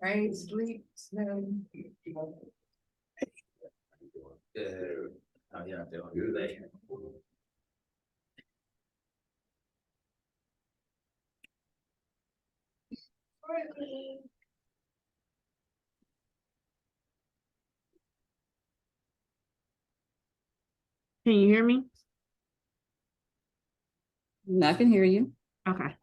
Rain, sleet, snow. How y'all doing today? Can you hear me? I can hear you. Okay.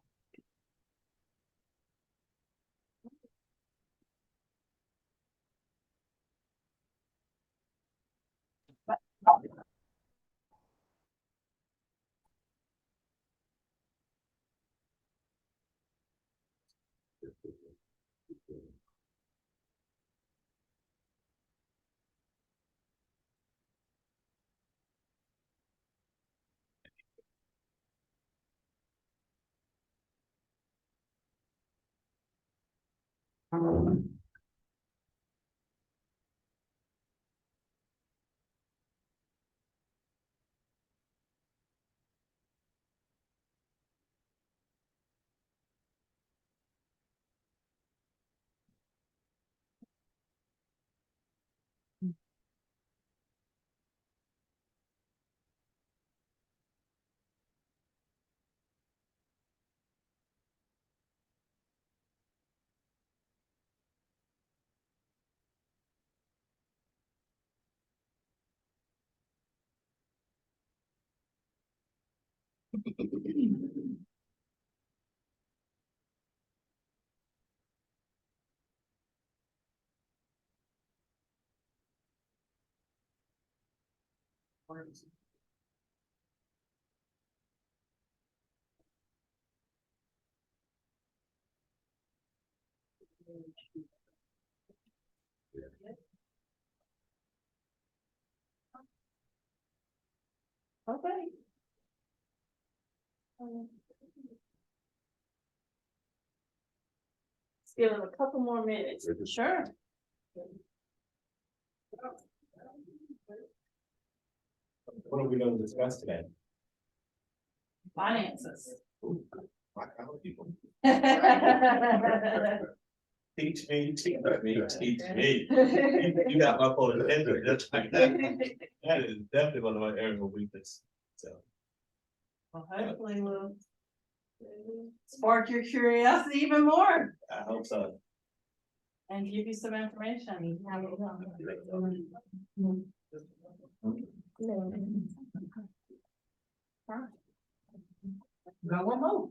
Okay. Let's give it a couple more minutes. Sure. What are we gonna discuss today? Finances. Teach me, teach me. You got my phone. That is definitely one of my areas of weakness, so. Well, hopefully we'll spark your curiosity even more I hope so. and give you some information. Got one more.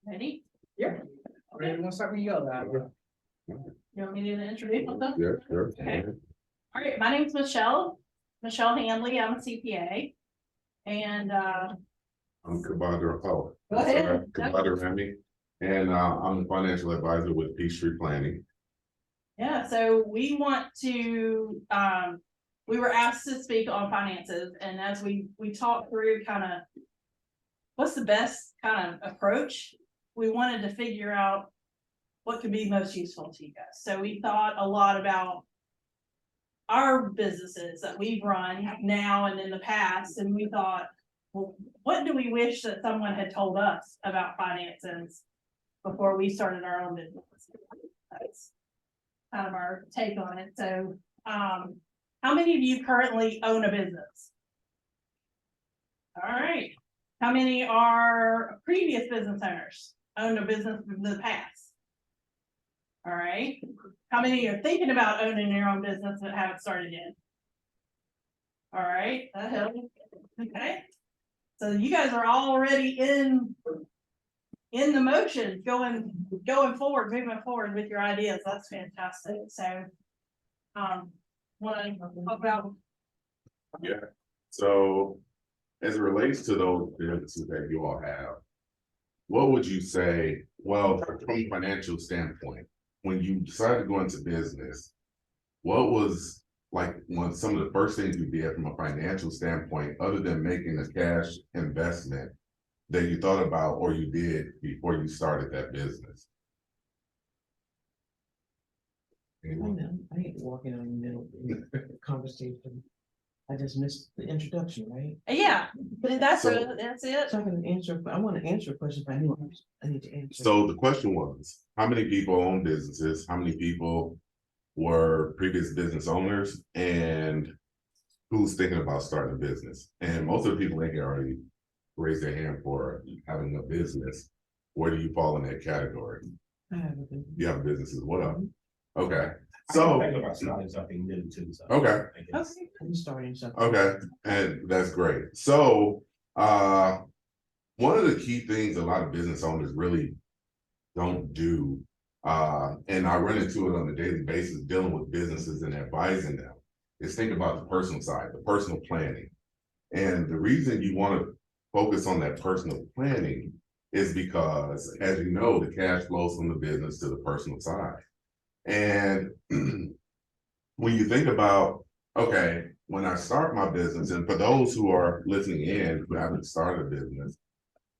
Ready? Yeah. Ready to start me go that. You want me to introduce myself? Yeah, sure. Okay. All right, my name's Michelle Handley. I'm a CPA. And I'm Kabba Daramy. Go ahead. Kabba Daramy, and I'm the financial advisor with Peachtree Planning. yeah, so we want to we were asked to speak on finances, and as we talked through kind of what's the best kind of approach, we wanted to figure out what could be most useful to you guys. So we thought a lot about our businesses that we've run now and in the past, and we thought, well, what do we wish that someone had told us about finances before we started our own business? That's kind of our take on it. So how many of you currently own a business? All right. How many are previous business owners, owned a business in the past? All right. How many are thinking about owning your own business but haven't started yet? All right. That helps. Okay. So you guys are already in the motion, going forward, moving forward with your ideas. That's fantastic. So, want to talk about? Yeah. So, as it relates to those businesses that you all have, what would you say? Well, from a financial standpoint, when you decided to go into business, what was like some of the first things you did from a financial standpoint, other than making a cash investment that you thought about or you did before you started that business? Anyone? I ain't walking on the middle of the conversation. I just missed the introduction, right? Yeah, but that's So- it, that's it. So I can answer, I want to answer a question, but I need to answer. So the question was, how many people own businesses? How many people were previous business owners? And who's thinking about starting a business? And most of the people in here already raised their hand for having a business. Where do you fall in that category? I have a business. You have a business as well. Okay, So. so, Starting something new too. So okay. I guess. Okay. I'm starting something. Okay, and that's great. So, one of the key things a lot of business owners really don't do, and I run into it on a daily basis dealing with businesses and advising them, is think about the personal side, the personal planning. And the reason you want to focus on that personal planning is because, as you know, the cash flows from the business to the personal side. And when you think about, okay, when I start my business, and for those who are listening in who haven't started a business,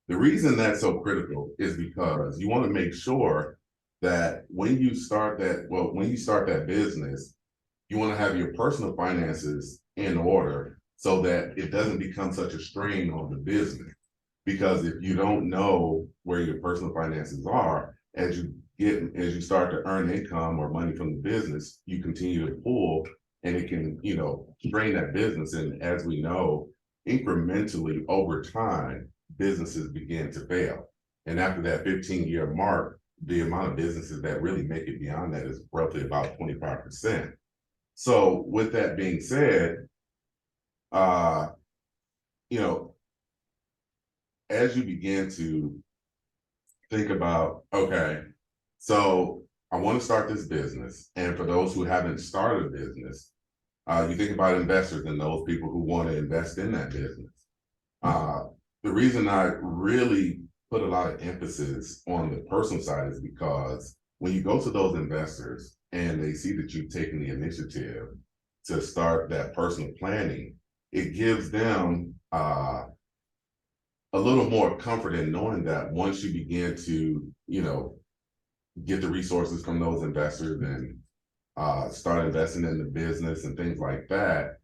the reason that's so critical is because you want to make sure that when you start that business, you want to have your personal finances in order so that it doesn't become such a strain on the business. Because if you don't know where your personal finances are, as you start to earn income or money from the business, you continue to pull and it can, strain that business. And as we know, incrementally over time, businesses begin to fail. And after that 15-year mark, the amount of businesses that really make it beyond that is roughly about 25%. So with that being said, as you begin to think about, okay, so I want to start this business. And for those who haven't started a business, you think about investors and those people who want to invest in that business. The reason I really put a lot of emphasis on the personal side is because when you go to those investors and they see that you've taken the initiative to start that personal planning, it gives them a little more comfort in knowing that once you begin to, get the resources from those investors and start investing in the business and things like that,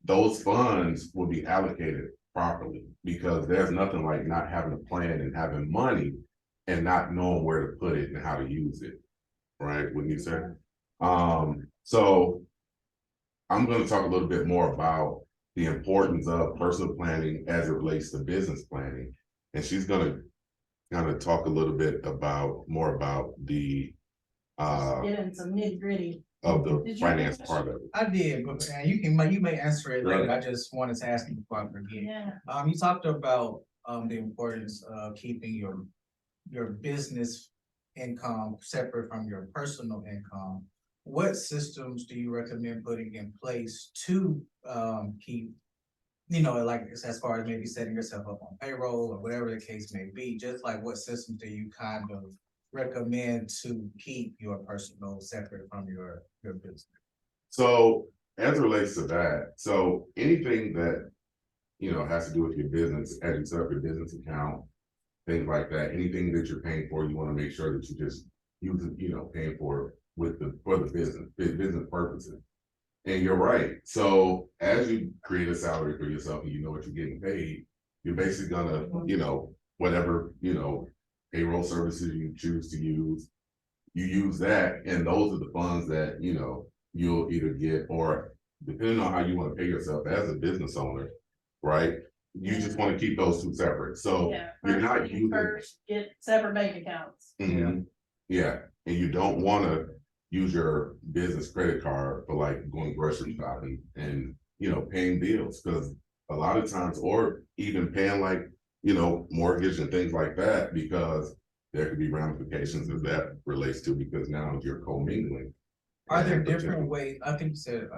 those funds will be allocated properly, because there's nothing like not having a plan and having money and not knowing where to put it and how to use it, right? Wouldn't you say? So I'm going to talk a little bit more about the importance of personal planning as it relates to business planning. And she's going to kind of talk a little bit more about the Get in some nitty gritty. of the Did you finance finish? part of it. I did, but you may answer it later. I just wanted to ask you before I forget. Yeah, You talked about the importance of keeping your business income separate from your personal income. What systems do you recommend putting in place to keep, like as far as maybe setting yourself up on payroll or whatever the case may be? Just like what systems do you kind of recommend to keep your personal separate from your business? So as it relates to that, so anything that, has to do with your business, as you set up your business account, things like that, anything that you're paying for, you want to make sure that you just use it, paying for the business purposes. And you're right. So as you create a salary for yourself and you know what you're getting paid, you're basically gonna, whatever, payroll services you choose to use, you use that, and those are the funds that, you'll either get, or depending on how you want to pay yourself as a business owner, right? You just want to keep those two separate. So yeah. you're not First, using. first get separate bank accounts. Mhm. Yeah, and you don't want to use your business credit card for like going grocery shopping and, paying bills, because a lot of times, or even paying like, mortgage and things like that, because there could be ramifications as that relates to, because now you're commingling. Are there And different ways? I think you said,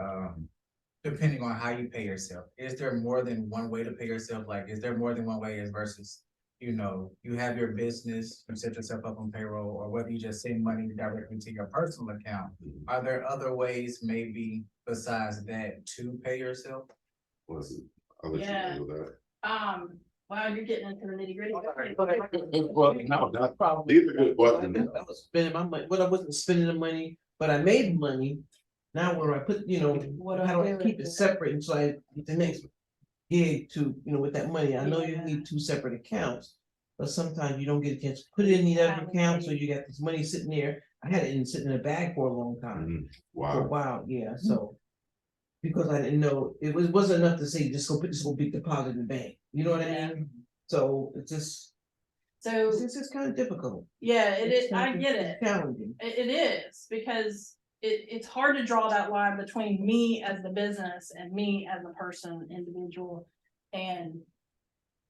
depending on how you pay yourself, is there more than one way to pay yourself? Like, is there more than one way as versus you know, you have your business, you set yourself up on payroll, or whether you just send money directly to your personal account. Are there other ways maybe besides that to pay yourself? Was it? I'll let you Yeah. handle that. Wow, you're getting into the nitty gritty. Well, no, not problem. These are good questions. I was spending my money, but I wasn't spending the money, but I made money. Now where I put, you know, how do I keep it separate until I get the next gig to, you know, with that money? I know you Yeah. need two separate accounts. But sometimes you don't get a chance to put it in the other account, so you got this money sitting there. I had it sitting in a bag for a long time. For a Wow. while, yeah, so. Because I didn't know, wasn't enough to say, just go put this whole big deposit in the bank, you know what I Yeah. mean? So it's So, just kind of difficult. yeah, it It's is, I kinda- get it's it. Challenging. It is, because it's hard to draw that line between me as the business and me as a person, individual, and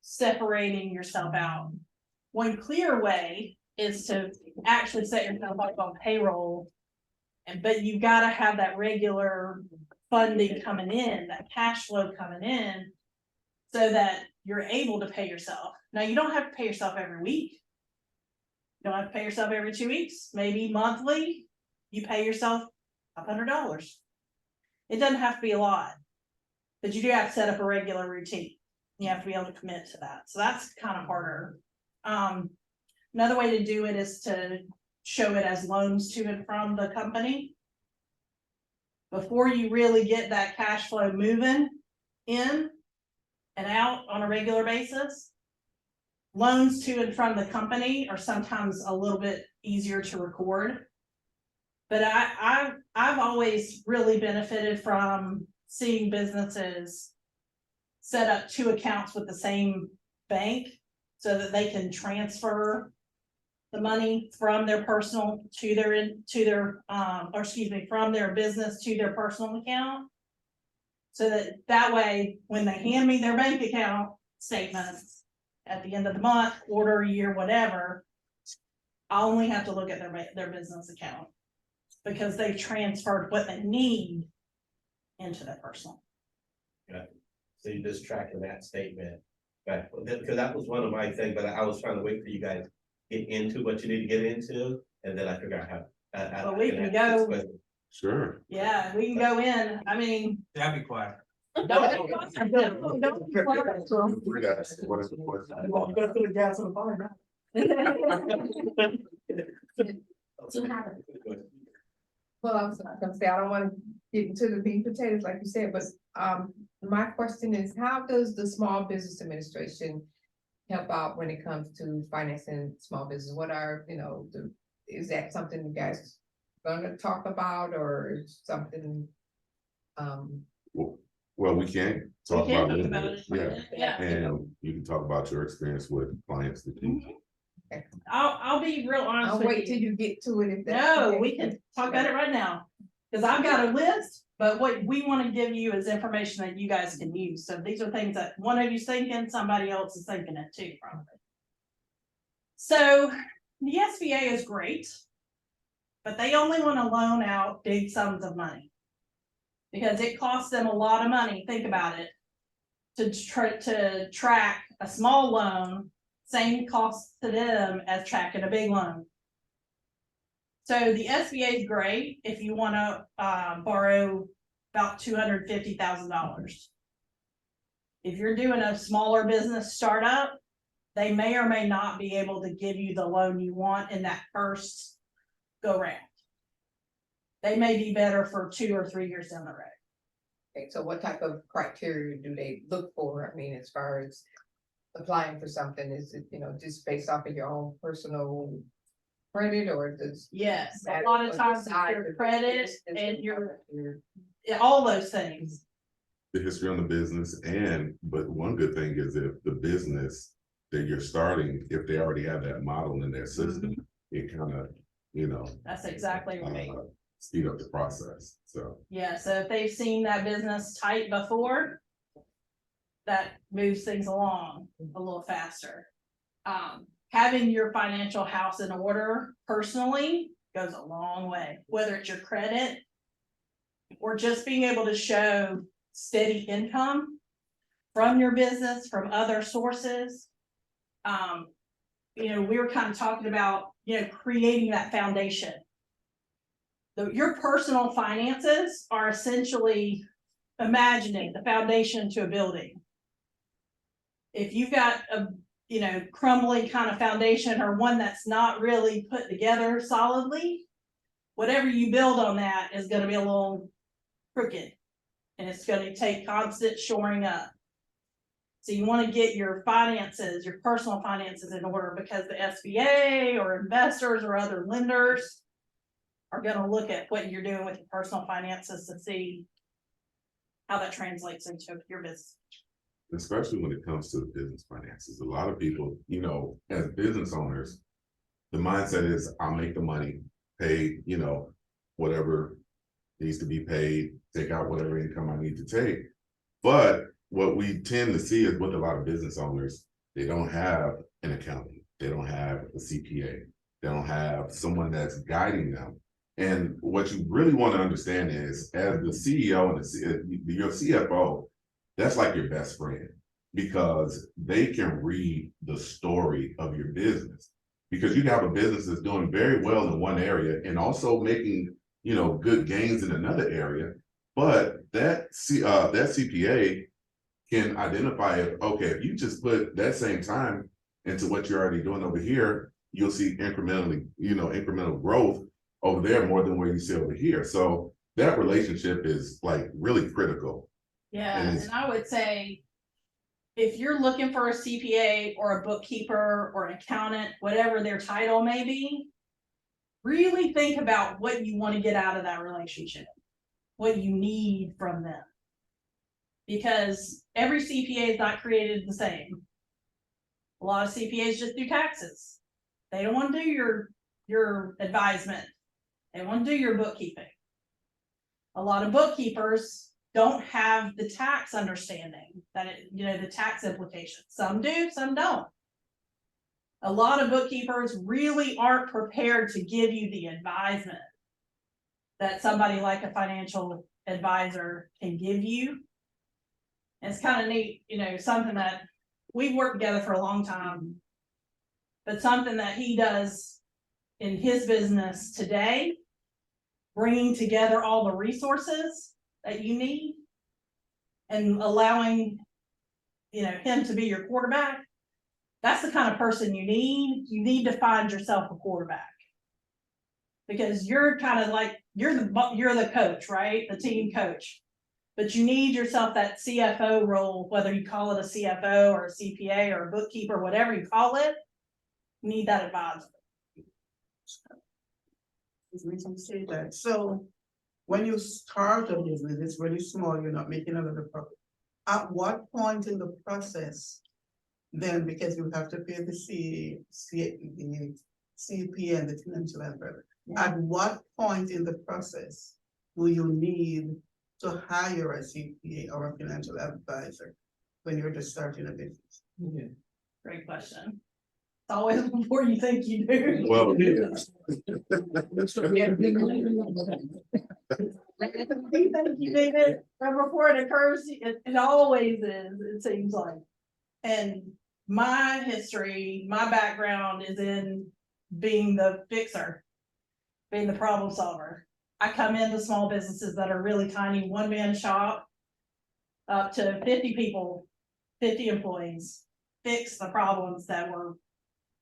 separating yourself out. One clear way is to actually set yourself up on payroll. But you gotta have that regular funding coming in, that cash flow coming in. So that you're able to pay yourself. Now, you don't have to pay yourself every week. You don't have to pay yourself every 2 weeks, maybe monthly, you pay yourself $100. It doesn't have to be a lot. But you do have to set up a regular routine. You have to be able to commit to that, so that's kind of harder. Another way to do it is to show it as loans to and from the company. Before you really get that cash flow moving in and out on a regular basis. Loans to and from the company are sometimes a little bit easier to record. But I've always really benefited from seeing businesses set up two accounts with the same bank so that they can transfer the money from their personal to their from their business to their personal account. So that way, when they hand me their bank account statements at the end of the month, quarter, year, whatever, I only have to look at their business account because they transferred what they need into their personal. So you're just tracking that statement back, because that was one of my things, but I was trying to wait for you guys to get into what you need to get into, and then I figure out how. But we can go. Sure. Yeah, we can go in, I mean. That'd be quiet. Don't. Free to ask whatever question. You better put a gas on the fire Well, I was gonna say, I don't wanna get into the meat and potatoes like you said, but, my question is, how does the Small Business Administration help out when it comes to financing small business? What are, is that something you guys gonna talk about or something? Well, we can talk We can about talk it. about it. Yeah, Yeah, and you can talk about your experience with clients that you. I'll be real honest I'll with wait till you. you get to it if that's. No, okay. we can talk about it right now, cause I've got a list, but what we wanna give you is information that you guys can use, so these are things that one of you's thinking, somebody else is thinking it too, probably. So, the SBA is great. But they only wanna loan out big sums of money. Because it costs them a lot of money, think about it. To track a small loan, same cost to them as tracking a big loan. So the SBA is great if you wanna borrow about $250,000. If you're doing a smaller business startup, they may or may not be able to give you the loan you want in that first go round. They may be better for 2 or 3 years down the road. Okay, so what type of criteria do they look for? I mean, as far as applying for something, is it, just based off of your own personal credit or does? Yes, a matter lot what of the times size your of the credit business and is? your, all those things. The history on the business but one good thing is if the business that you're starting, if they already have that model in their system, it kind of, That's exactly right. speed up the process, so. Yeah, so if they've seen that business tight before, that moves things along a little faster. Having your financial house in order personally goes a long way, whether it's your credit or just being able to show steady income from your business, from other sources. We were kind of talking about, creating that foundation. Your personal finances are essentially imagining the foundation to a building. If you've got a, crumbling kind of foundation or one that's not really put together solidly, whatever you build on that is gonna be a little crooked. And it's gonna take constant shoring up. So you wanna get your finances, your personal finances in order, because the SBA or investors or other lenders are gonna look at what you're doing with your personal finances to see how that translates into your business. Especially when it comes to the business finances. A lot of people, as business owners, the mindset is I'll make the money, pay, whatever needs to be paid, take out whatever income I need to take. But what we tend to see is with a lot of business owners, they don't have an accountant, they don't have a CPA, they don't have someone that's guiding them. And what you really want to understand is, as the CEO and your CFO, that's like your best friend, because they can read the story of your business. Because you can have a business that's doing very well in one area and also making, good gains in another area. But that CPA can identify if you just put that same time into what you're already doing over here, you'll see incremental growth over there more than where you see over here. So that relationship is like really critical. Yeah, and I would say, if you're looking for a CPA or a bookkeeper or an accountant, whatever their title may be, really think about what you want to get out of that relationship, what you need from them. Because every CPA is not created the same. A lot of CPAs just do taxes. They don't want to do your advisement. They want to do your bookkeeping. A lot of bookkeepers don't have the tax understanding that the tax implications. Some do, some don't. A lot of bookkeepers really aren't prepared to give you the advisement that somebody like a financial advisor can give you. And it's kind of neat, something that we've worked together for a long time, but something that he does in his business today, bringing together all the resources that you need and allowing, him to be your quarterback. That's the kind of person you need. You need to find yourself a quarterback, because you're kind of like, you're the coach, right? The team coach, but you need yourself that CFO role, whether you call it a CFO or a CPA or a bookkeeper, whatever you call it, you need that advisor. Say that. So when you start a business, it's really small, you're not making a lot of profit. At what point in the process, then, because you have to pay the CP and the financial advisor, at what point in the process will you need to hire a CPA or a financial advisor when you're just starting a business? Yeah. Great question. It's always before you think you do. Well, Thank you, David. But before it occurs, it always is, it seems like. And my history, my background is in being the fixer, being the problem solver. I come into small businesses that are really tiny, one-man shop, up to 50 people, 50 employees, fix the problems that were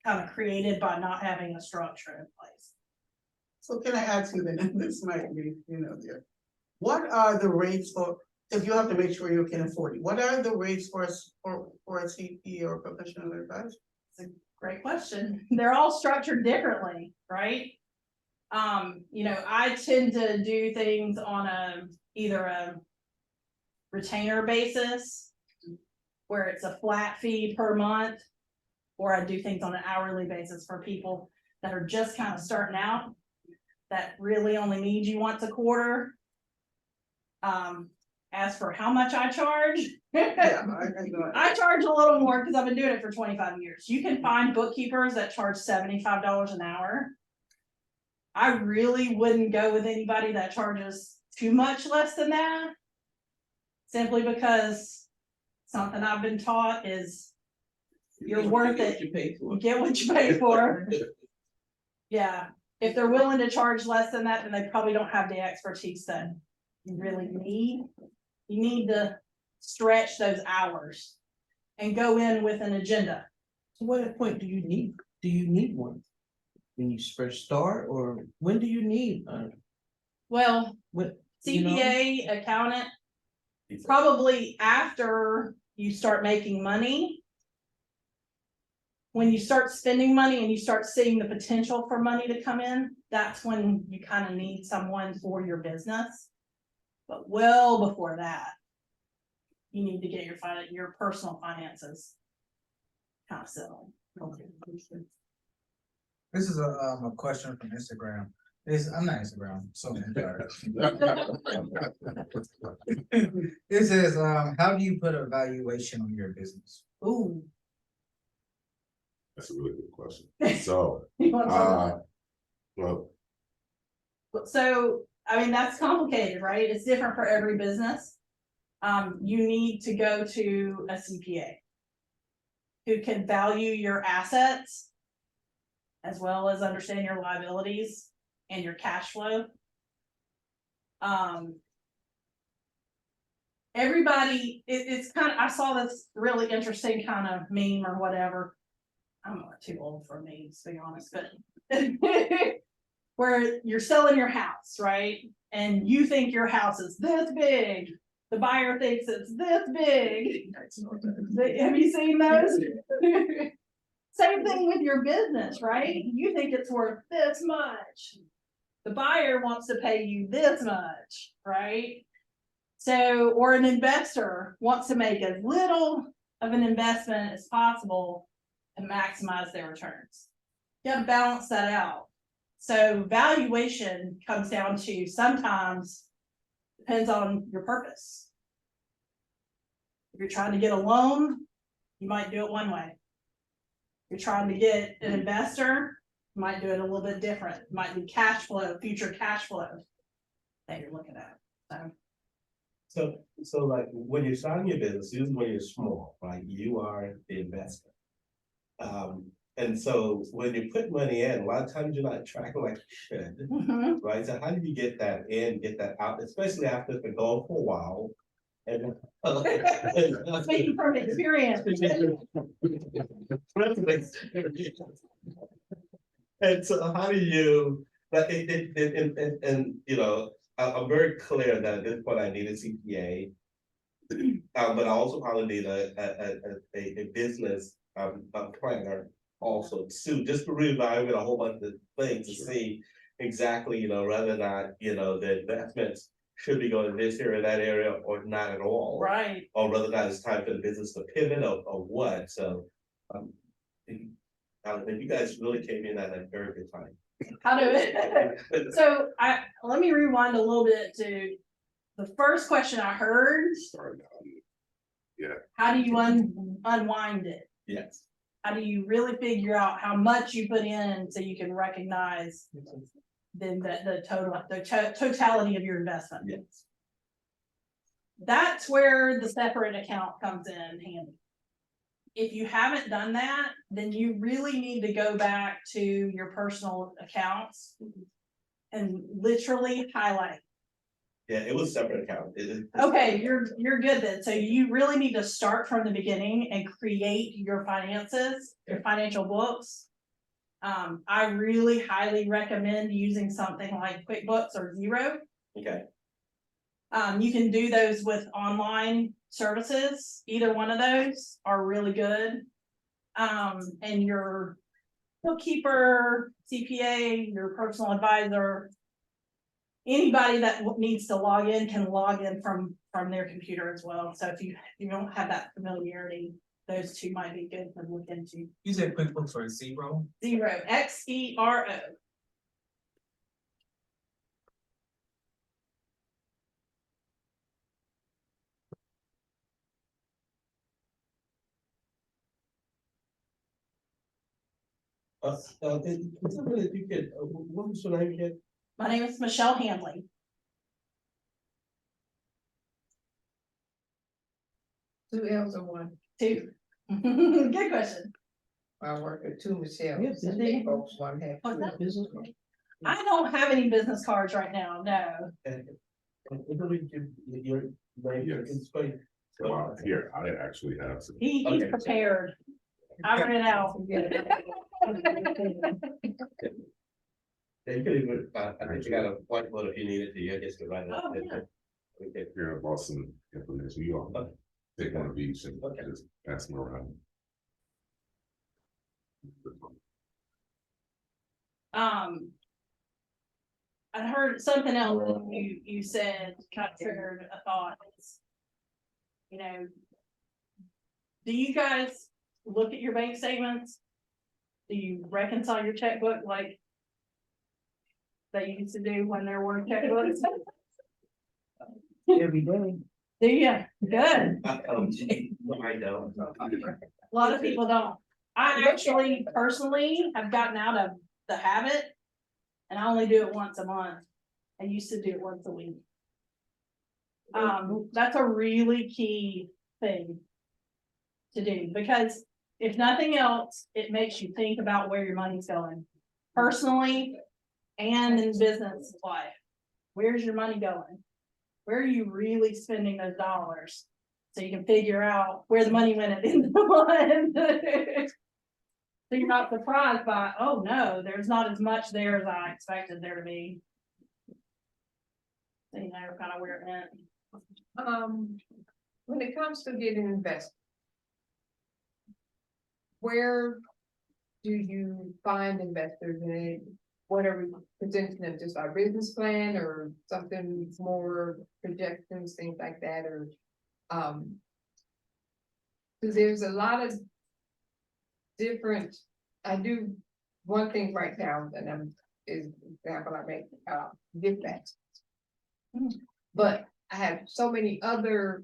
kind of created by not having a structure in place. So can I ask you then, this might be, there. What are the rates for, if you have to make sure you can afford it, what are the rates for a CP or professional advisor? It's a great question. They're all structured differently, right? I tend to do things on either a retainer basis, where it's a flat fee per month, or I do things on an hourly basis for people that are just kind of starting out, that really only need you once a quarter. As for how much I charge, Yeah, I charge a little more because I've been doing it for 25 years. You can find bookkeepers that charge $75 an hour. I really wouldn't go with anybody that charges too much less than that, simply because something I've been taught is You're worth it. You pay for You it. get what you pay for. Yeah, if they're willing to charge less than that, then they probably don't have the expertise that you really need. You need to stretch those hours and go in with an agenda. So what point do you need one? When you first start, or when do you need, Well, what? you know? CPA, accountant, probably after you start making money. When you start spending money and you start seeing the potential for money to come in, that's when you kind of need someone for your business. But well before that, you need to get your personal finances kind of settled. Okay. This is a question from Instagram. I'm not Instagram, so I'm sorry. It says, how do you put a valuation on your business? Ooh. That's a really good question. So, You want to talk well, about- So, I mean, that's complicated, right? It's different for every business. You need to go to a CPA who can value your assets as well as understand your liabilities and your cash flow. Everybody, it's kind of, I saw this really interesting kind of meme or whatever. I'm not too old for memes, to be honest, but where you're selling your house, right? And you think your house is this big. The buyer thinks it's this big. Have you seen those? Same thing with your business, right? You think it's worth this much. The buyer wants to pay you this much, right? So, or an investor wants to make as little of an investment as possible and maximize their returns. You gotta balance that out. So valuation comes down to sometimes depends on your purpose. If you're trying to get a loan, you might do it one way. If you're trying to get an investor, you might do it a little bit different. It might be cash flow, future cash flow that you're looking at. So like when you're starting your business, usually when you're small, right, you are the investor. And so when you put money in, a lot of times you're not tracking like you should, Mhm. right? So how do you get that in, get that out, especially after it's been going for a while? And Speaking from experience. And so how do you, but and you know, I'm very clear that at this point I need a CPA. But I also probably need a business a planner also too, just to reevaluate a whole bunch of things to see exactly, whether or not, the investments should be going this area, that area, or not at all. Right. Or whether or not it's time for the business to pivot or what, so. You guys really came in at a very good time. How do it? So let me rewind a little bit to the first question I heard. Yeah. How do you unwind it? Yes. How do you really figure out how much you put in so you can recognize then the totality of your investment? Yes. That's where the separate account comes in handy. If you haven't done that, then you really need to go back to your personal accounts and literally highlight. Yeah, it was separate account. Okay, you're good then. So you really need to start from the beginning and create your finances, your financial books. I really highly recommend using something like QuickBooks or Xero. Okay. You can do those with online services. Either one of those are really good. And your bookkeeper, CPA, your personal advisor, anybody that needs to log in can log in from their computer as well. So if you don't have that familiarity, those two might be good to look into. You said QuickBooks or Xero? Xero, Xero. You could, what was your name again? My name is Michelle Handley. Two L's or one? Two. Good question. I work with two Michelle. Yes, and they both one have What's two. that? Business card. I don't have any business cards right now, no. And Italy, you're, like, Yes. it's quite. Here, I actually have some. He's Okay. prepared. I ran out. Yeah. Yeah, you could even, I think you got a whiteboard if you needed to, you just could write it up. Oh, yeah. Okay. Here, I bought some information. You all Okay. take one of each and Okay. just pass them around. I heard something else that you said, kind of triggered a thought. It's, you know, do you guys look at your bank statements? Do you reconcile your checkbook like they used to do when there were checkbooks? Every day. Do you? Good. I don't. A lot of people don't. I actually personally have gotten out of the habit. And I only do it once a month. I used to do it once a week. That's a really key thing to do, because if nothing else, it makes you think about where your money's going. Personally and in business life. Where's your money going? Where are you really spending those dollars? So you can figure out where the money went at the end of the month. So you're not surprised by, oh no, there's not as much there as I expected there to be. So you know kind of where it went. When it comes to getting investors, where do you find investors, and what are we presenting them, just our business plan or something more projections, things like that, or because there's a lot of different, I do one thing right now, and is example I make, gift bags. But I have so many other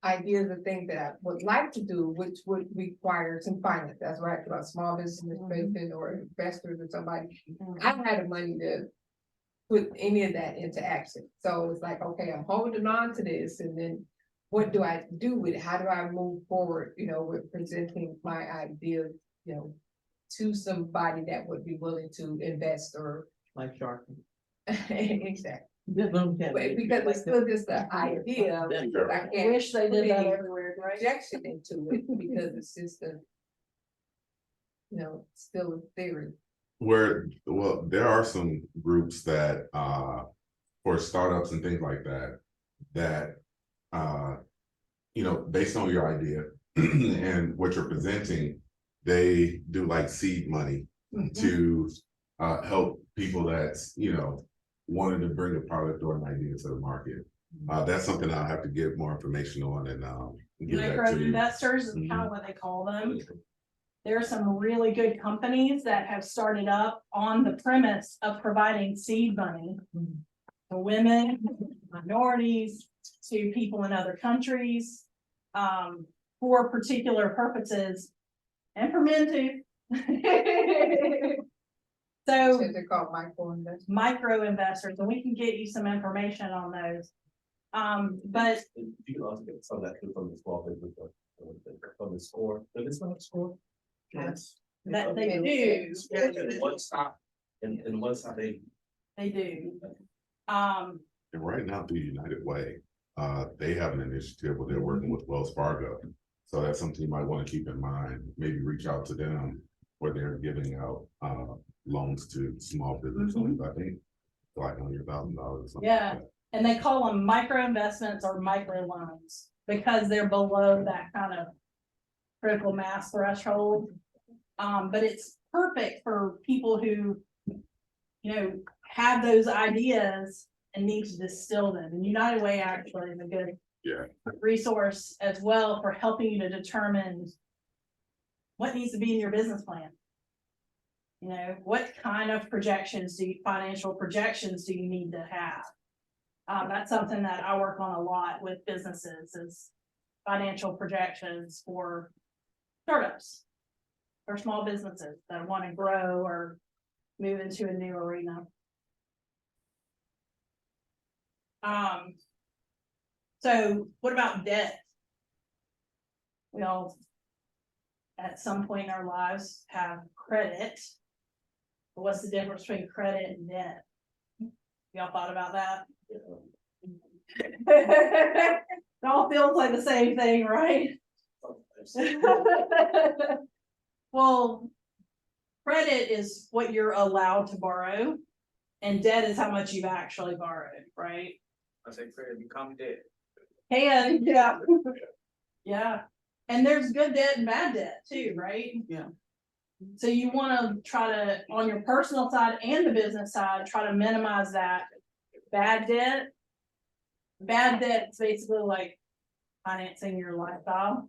ideas of things that I would like to do, which would require some finance. That's why I talk about small business administration or investors or somebody. I don't have the money to put any of that into action. So it's like, okay, I'm holding on to this, and then what do I do with it? How do I move forward, with presenting my ideas, to somebody that would be willing to invest or. Like shark. Exactly. Just don't But have- because it's still just the idea, I I can't wish they did that put any everywhere, right? projection into it, because it's just still a theory. Well, there are some groups that, for startups and things like that, based on your idea and what you're presenting, they do like seed money to, help people that's, wanting to bring a product or an idea to the market. That's something I'll have to get more information on and, give that Micro to you. investors is kind of what they call them. There are some really good companies that have started up on the premise of providing seed money to women, minorities, to people in other countries, for particular purposes, and for men too. So So they're called micro investors. micro investors, and we can get you some information on those. But You can also get some of that too from the small business, from the score, does this one have a score? Yes. that they do, And one stop, and one stop they do. And right now through United Way, they have an initiative where they're working with Wells Fargo. So that's something you might want to keep in mind, maybe reach out to them where they're giving out, loans to small business owners, I think, like $100,000. Yeah. And they call them micro investments or micro loans because they're below that kind of critical mass threshold. But it's perfect for people who, have those ideas and need to distill them. And United Way actually is a good resource as well for helping you to determine what needs to be in your business plan. What kind of financial projections do you need to have? That's something that I work on a lot with businesses, is financial projections for startups or small businesses that want to grow or move into a new arena. So what about debt? We all at some point in our lives have credit. But what's the difference between credit and debt? Y'all thought about that? It all feels like the same thing, right? Well, credit is what you're allowed to borrow, and debt is how much you've actually borrowed, right? I say credit become debt. And, yeah. Yeah, and there's good debt and bad debt too, right? Yeah. So you wanna try to, on your personal side and the business side, try to minimize that bad debt. Bad debt is basically like financing your lifestyle.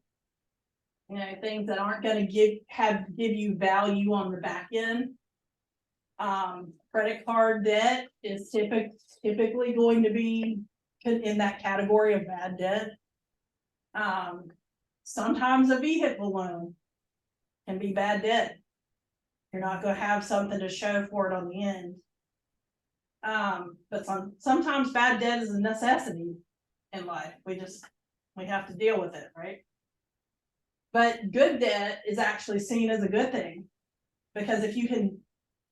You know, things that aren't gonna give you value on the back end. Credit card debt is typically going to be in that category of bad debt. Sometimes a vehicle loan can be bad debt. You're not gonna have something to show for it on the end. But sometimes bad debt is a necessity in life. We have to deal with it, right? But good debt is actually seen as a good thing, because if you can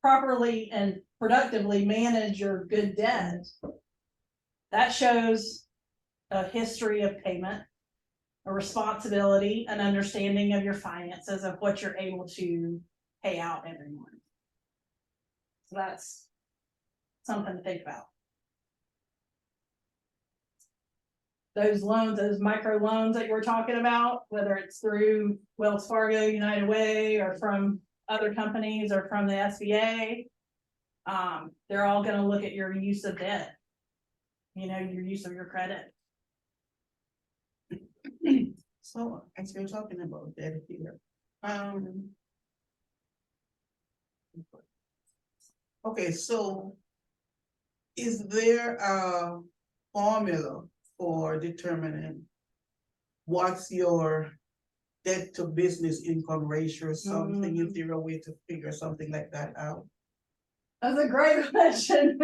properly and productively manage your good debt, that shows a history of payment, a responsibility, an understanding of your finances, of what you're able to pay out every month. So that's something to think about. Those loans, those micro loans that you were talking about, whether it's through Wells Fargo, United Way, or from other companies or from the SBA, they're all gonna look at your use of debt. You know, your use of your credit. So, as we're talking about that here, okay, so is there a formula for determining what's your debt to business income ratio or something? Is there a way to figure something like that out? That's a great question.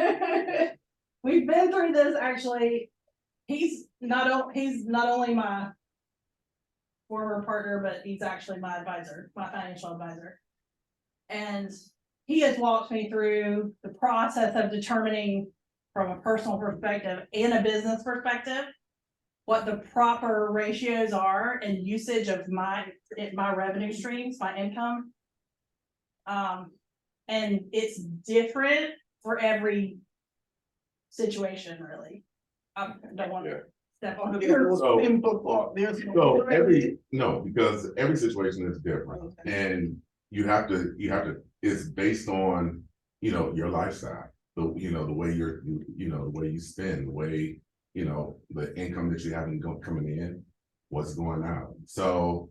We've been through this actually. He's not only my former partner, but he's actually my advisor, my financial advisor. And he has walked me through the process of determining, from a personal perspective and a business perspective, what the proper ratios are and usage of my revenue streams, my income. And it's different for every situation, really. I don't want to step on There's So- no simple for, there's So no. because every situation is different, Okay. and you have to, it's based on, your lifestyle. The way the way you spend, the way, the income that you have coming in, what's going out. So,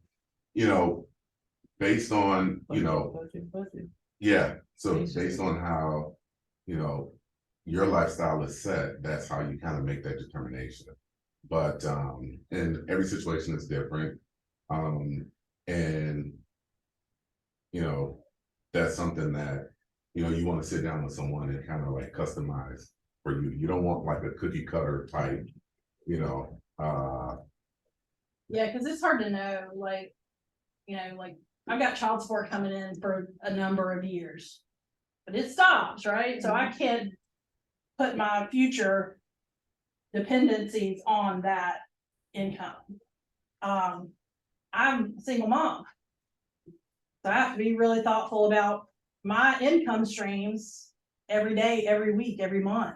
based on, yeah, so based on how, your lifestyle is set, that's how you kind of make that determination. But, and every situation is different. And, that's something that, you want to sit down with someone and kind of like customize for you. You don't want like a cookie cutter type, Yeah, because it's hard to know, like, I've got child support coming in for a number of years. But it stops, right? So I can't put my future dependencies on that income. I'm a single mom. So I have to be really thoughtful about my income streams every day, every week, every month.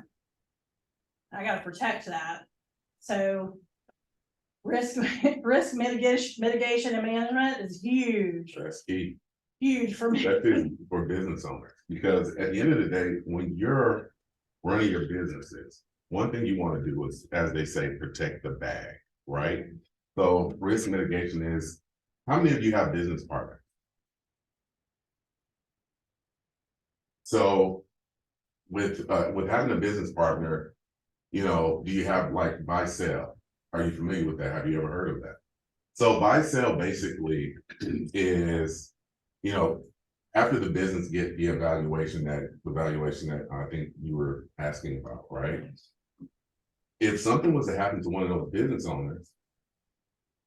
I gotta protect that. So risk mitigation and management is huge. that's key. Huge for me. That's it for business owners, because at the end of the day, when you're running your businesses, one thing you want to do is, as they say, protect the bag, right? So risk mitigation is, how many of you have business partners? So with having a business partner, do you have like buy sell? Are you familiar with that? Have you ever heard of that? So buy sell basically is, after the business get the valuation that I think you were asking about, right? If something was to happen to one of those business owners,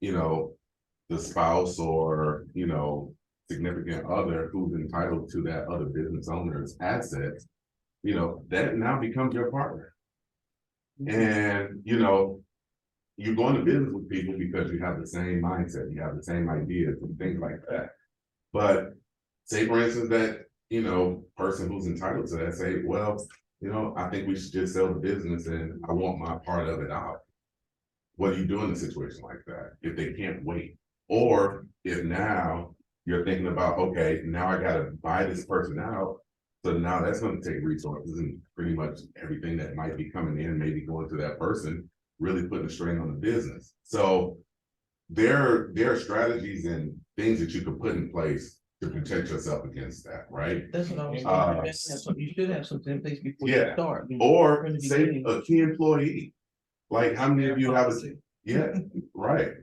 the spouse or, significant other who's entitled to that other business owner's assets, that now becomes your partner. And, you're going to business with people because you have the same mindset, you have the same ideas and things like that. But say, for instance, that, person who's entitled to that say, well, I think we should just sell the business and I want my part of it out. What do you do in a situation like that if they can't wait? Or if now you're thinking about, okay, now I gotta buy this person out. So now that's gonna take resources and pretty much everything that might be coming in, maybe going to that person, really putting a strain on the business. So there are strategies and things that you can put in place to protect yourself against that, right? That's what I was saying. You should have something in place before you Yeah. start. Or From the say beginning. a key employee. Like how many of you have a, yeah, right.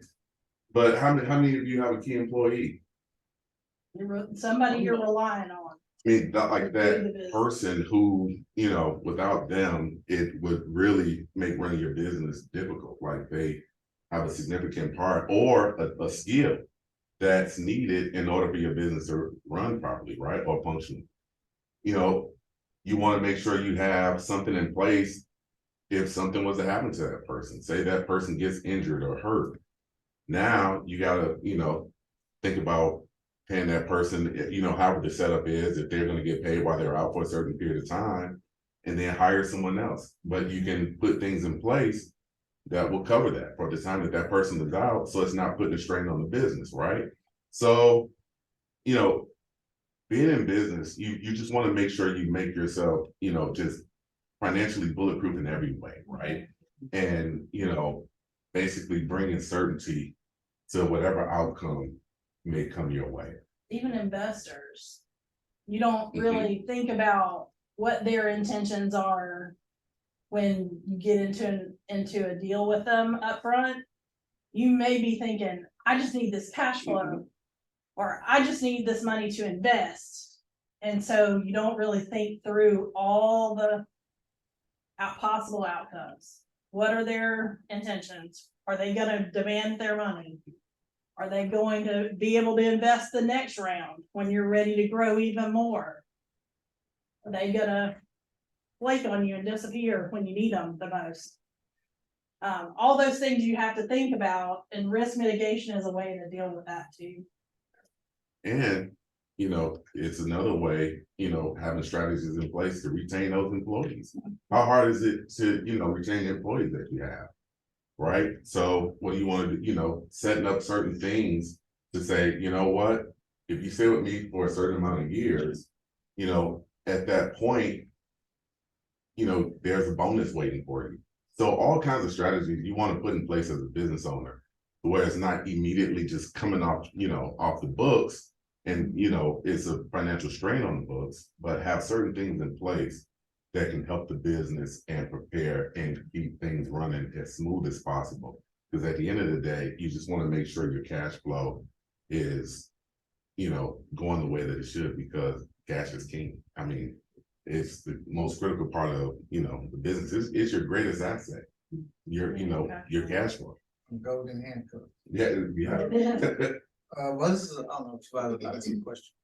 But how many of you have a key employee? Somebody you're relying on. I mean, not like Do the that business. person who, without them, it would really make running your business difficult. Like they have a significant part or a skill that's needed in order for your business to run properly, right? Or function. You want to make sure you have something in place if something was to happen to that person. Say that person gets injured or hurt. Now you gotta, think about paying that person, however the setup is, if they're gonna get paid while they're out for a certain period of time, and then hire someone else. But you can put things in place that will cover that for the time that that person is out, so it's not putting a strain on the business, right? So, being in business, you just want to make sure you make yourself, just financially bulletproof in every way, right? And, basically bringing certainty to whatever outcome may come your way. Even investors, you don't really think about what their intentions are when you get into a deal with them up front. You may be thinking, I just need this cash flow, or I just need this money to invest. And so you don't really think through all the possible outcomes. What are their intentions? Are they gonna demand their money? Are they going to be able to invest the next round when you're ready to grow even more? Are they gonna flake on you and disappear when you need them the most? All those things you have to think about, and risk mitigation is a way to deal with that too. And, it's another way, having strategies in place to retain those employees. How hard is it to, retain the employees that you have? Right? So what do you want to do? Setting up certain things to say, you know what, if you stay with me for a certain amount of years, at that point, there's a bonus waiting for you. So all kinds of strategies you want to put in place as a business owner, where it's not immediately just coming off, off the books and, it's a financial strain on the books, but have certain things in place that can help the business and prepare and keep things running as smooth as possible. Because at the end of the day, you just want to make sure your cash flow is, going the way that it should, because cash is king. I mean, it's the most critical part of, the business. It's your greatest asset. Your cash flow. Golden handcuff. Yeah. Well, this is, I don't know if I this is a question.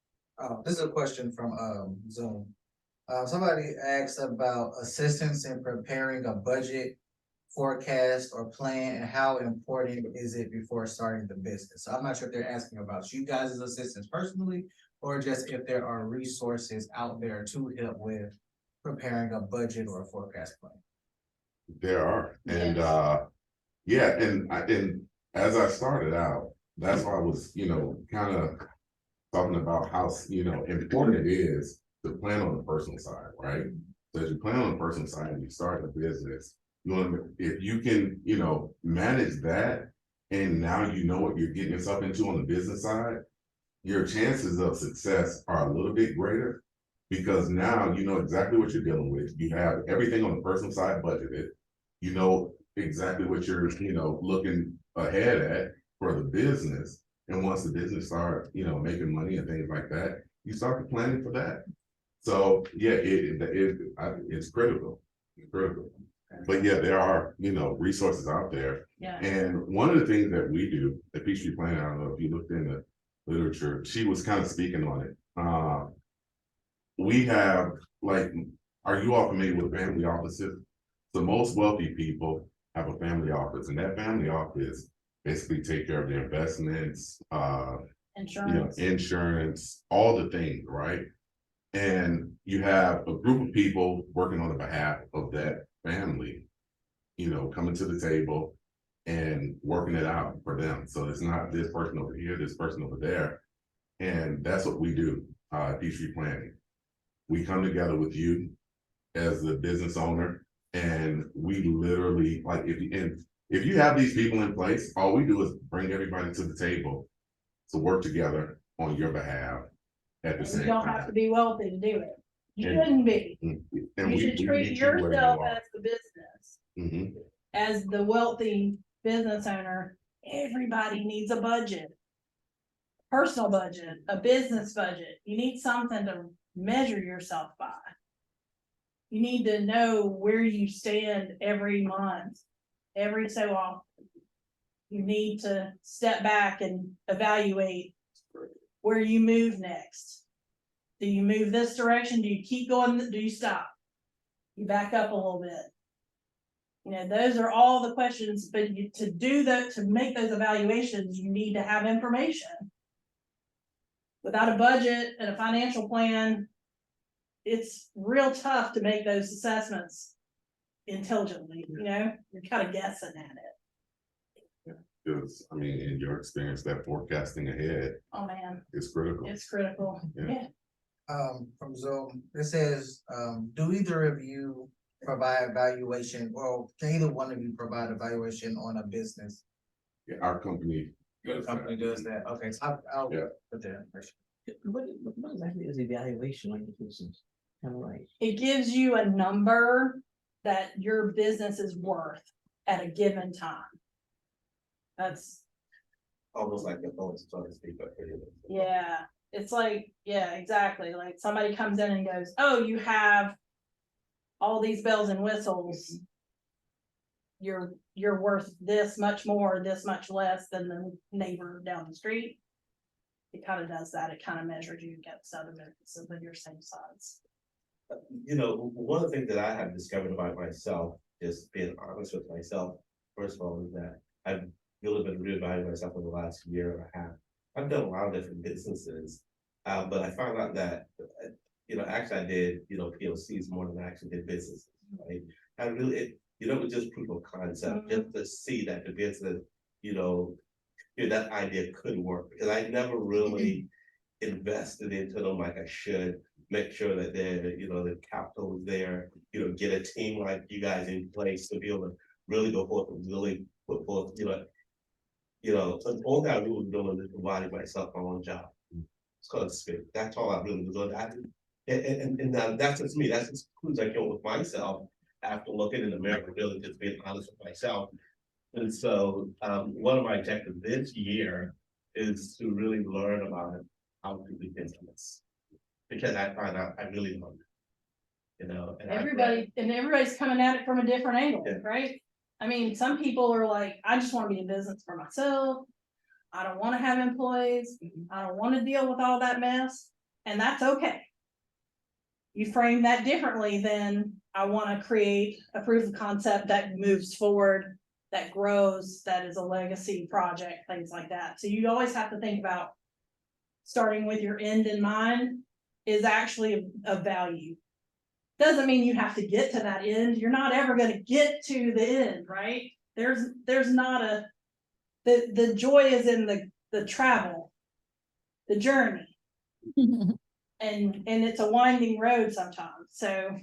This is a question from Zoom. Somebody asked about assistance in preparing a budget, forecast, or plan, and how important is it before starting the business? So I'm not sure if they're asking about you guys' assistance personally, or just if there are resources out there to help with preparing a budget or a forecast plan. There are, and Yes. and as I started out, that's why I was, kind of talking about how, important it is to plan on the personal side, right? So as you plan on the personal side and you start a business, if you can, manage that, and now you know what you're getting yourself into on the business side, your chances of success are a little bit greater, because now you know exactly what you're dealing with. You have everything on the personal side budgeted. You know exactly what you're, looking ahead at for the business. And once the business starts, making money and things like that, you start planning for that. So yeah, it's critical. It's critical. But yeah, there are, resources out there. Yeah. And one of the things that we do at Peachtree Planning, I don't know if you looked into literature, she was kind of speaking on it. We have, like, are you all familiar with family offices? So most wealthy people have a family office, and that family office basically take care of their investments, Insurance. insurance, all the things, right? And you have a group of people working on the behalf of that family, coming to the table and working it out for them. So it's not this person over here, this person over there. And that's what we do, Peachtree Planning. We come together with you as the business owner, and we literally, like, if you have these people in place, all we do is bring everybody to the table to work together on your behalf at the And same you don't time. have to be wealthy to do it. You And- shouldn't be. And You should treat meet you where you yourself are. as the business. Mhm. As the wealthy business owner, everybody needs a budget. Personal budget, a business budget. You need something to measure yourself by. You need to know where you stand every month, every so often. You need to step back and evaluate where you move next. Do you move this direction? Do you keep going? Do you stop? You back up a little bit. Those are all the questions, but to do that, to make those evaluations, you need to have information. Without a budget and a financial plan, it's real tough to make those assessments intelligently, you're kind of guessing at it. Because, in your experience, that forecasting ahead Oh, man, is critical. it's critical. Yeah. From Zoom, it says, do either of you provide valuation, or can either one of you provide a valuation on a business? Yeah, our company. Your company does that, okay, so I'll Yeah. put that information. What exactly is evaluation on your business? Kind of right. It gives you a number that your business is worth at a given time. That's, Almost like the bonus, so to speak, but. yeah, it's like, yeah, exactly, like somebody comes in and goes, oh, you have all these bells and whistles. You're worth this much more, this much less than the neighbor down the street. It kind of does that, it kind of measures you against other businesses of your same size. One of the things that I have discovered about myself, just being honest with myself, first of all, is that I've really been reevaluating myself in the last year and a half. I've done a lot of different businesses, but I found out that, actually I did, PLCs more than I actually did businesses, right? I really, it was just proof of concept, just to see that the business, that idea could work, because I never really invested into them like I should. Make sure that the capital is there, get a team like you guys in place to be able to really go forth and really put forth, so the only thing I really was doing is providing myself my own job. It's called spirit. That's all I really was doing. And that's just me. That's just who's I go with myself after looking in the mirror, really just being honest with myself. And so, one of my objectives this year is to really learn about how to do business. Because I find out I really love it. And Everybody's coming at it from a different angle, Yeah. right? Some people are like, I just want to be in business for myself. I don't want to have employees. I don't want to deal with all that mess. And that's okay. You frame that differently than I want to create a proof of concept that moves forward, that grows, that is a legacy project, things like that. So you always have to think about starting with your end in mind is actually of value. Doesn't mean you have to get to that end. You're not ever going to get to the end, right? There's not the joy is in the travel, the journey. And it's a winding road sometimes. So,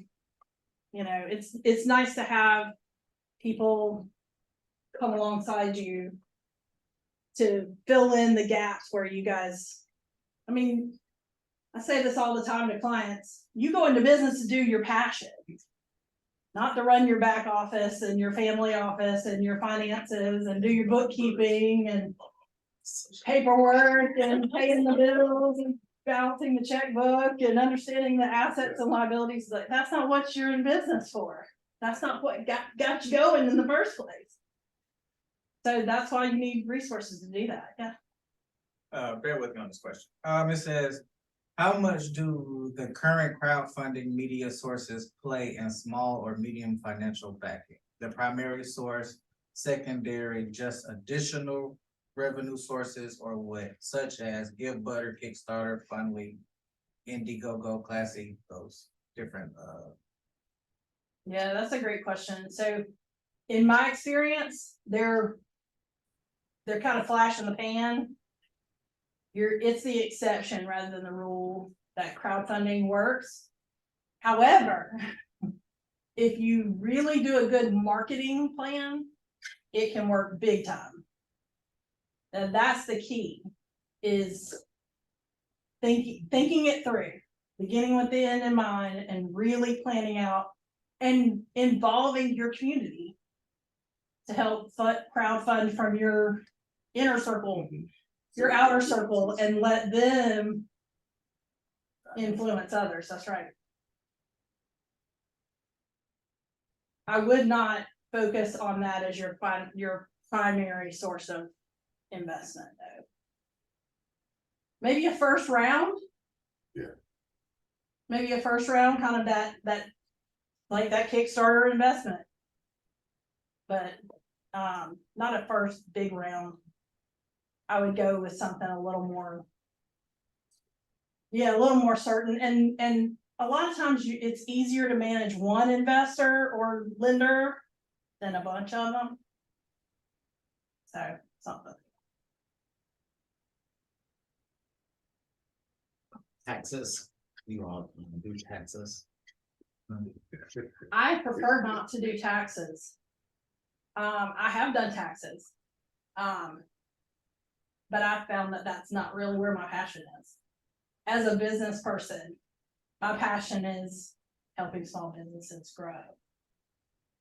it's nice to have people come alongside you to fill in the gaps where you guys, I say this all the time to clients, you go into business to do your passion, not to run your back office and your family office and your finances and do your bookkeeping and paperwork and paying the bills and balancing the checkbook and understanding the assets and liabilities. Like, that's not what you're in business for. That's not what got you going in the first place. So that's why you need resources to do that. Yeah. bear with me on this question. It says, how much do the current crowdfunding media sources play in small or medium financial backing? The primary source, secondary, just additional revenue sources, or what, such as Give Butter, Kickstarter, Fundly, Indiegogo, Classy, those different, Yeah, that's a great question. So in my experience, they're kind of flash in the pan. It's the exception rather than the rule that crowdfunding works. However, if you really do a good marketing plan, it can work big time. And that's the key, is thinking it through, beginning with the end in mind and really planning out and involving your community to help crowdfund from your inner circle, your outer circle, and let them influence others. That's right. I would not focus on that as your primary source of investment, though. Maybe a first round. Yeah. Maybe a first round, kind of that like that Kickstarter investment. But not a first big round. I would go with something a little more, a little more certain. And a lot of times it's easier to manage one investor or lender than a bunch of them. So something. Taxes, you all do taxes. I prefer not to do taxes. I have done taxes. But I found that that's not really where my passion is. As a business person, my passion is helping small businesses grow.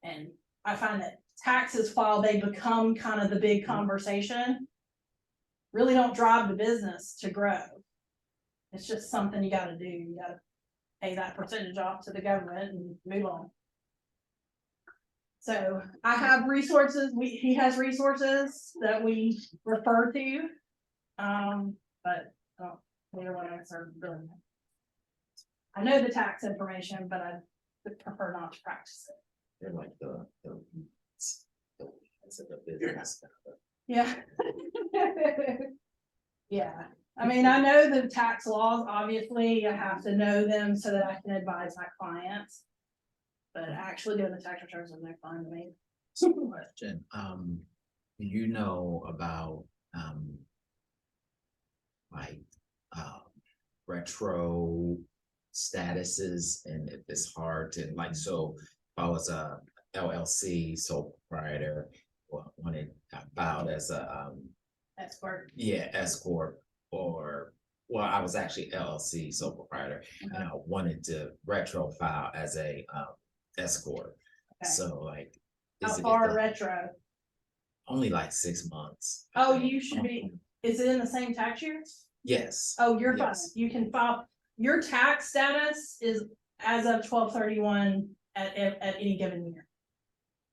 And I find that taxes, while they become kind of the big conversation, really don't drive the business to grow. It's just something you gotta do. You gotta pay that percentage off to the government and move on. So I have resources, he has resources that we refer to. But later when I started doing it. I know the tax information, but I would prefer not to practice it. They're like the business. Yeah. Yeah, I mean, I know the tax laws, obviously, I have to know them so that I can advise my clients. But actually doing the tax returns is no fun to me. Question, do you know about, like, retro statuses, and if it's hard to, like, so if I was a LLC sole proprietor, wanted filed as a, That's part. yeah, S corp, or, well, I was actually LLC sole proprietor, and I wanted to retro file as a, S corp. Okay. So like. How far retro? Only like 6 months. Oh, you should be, is it in the same tax year? Yes. Oh, you're fine, Yes. you can file, your tax status is as of 12/31 at any given year.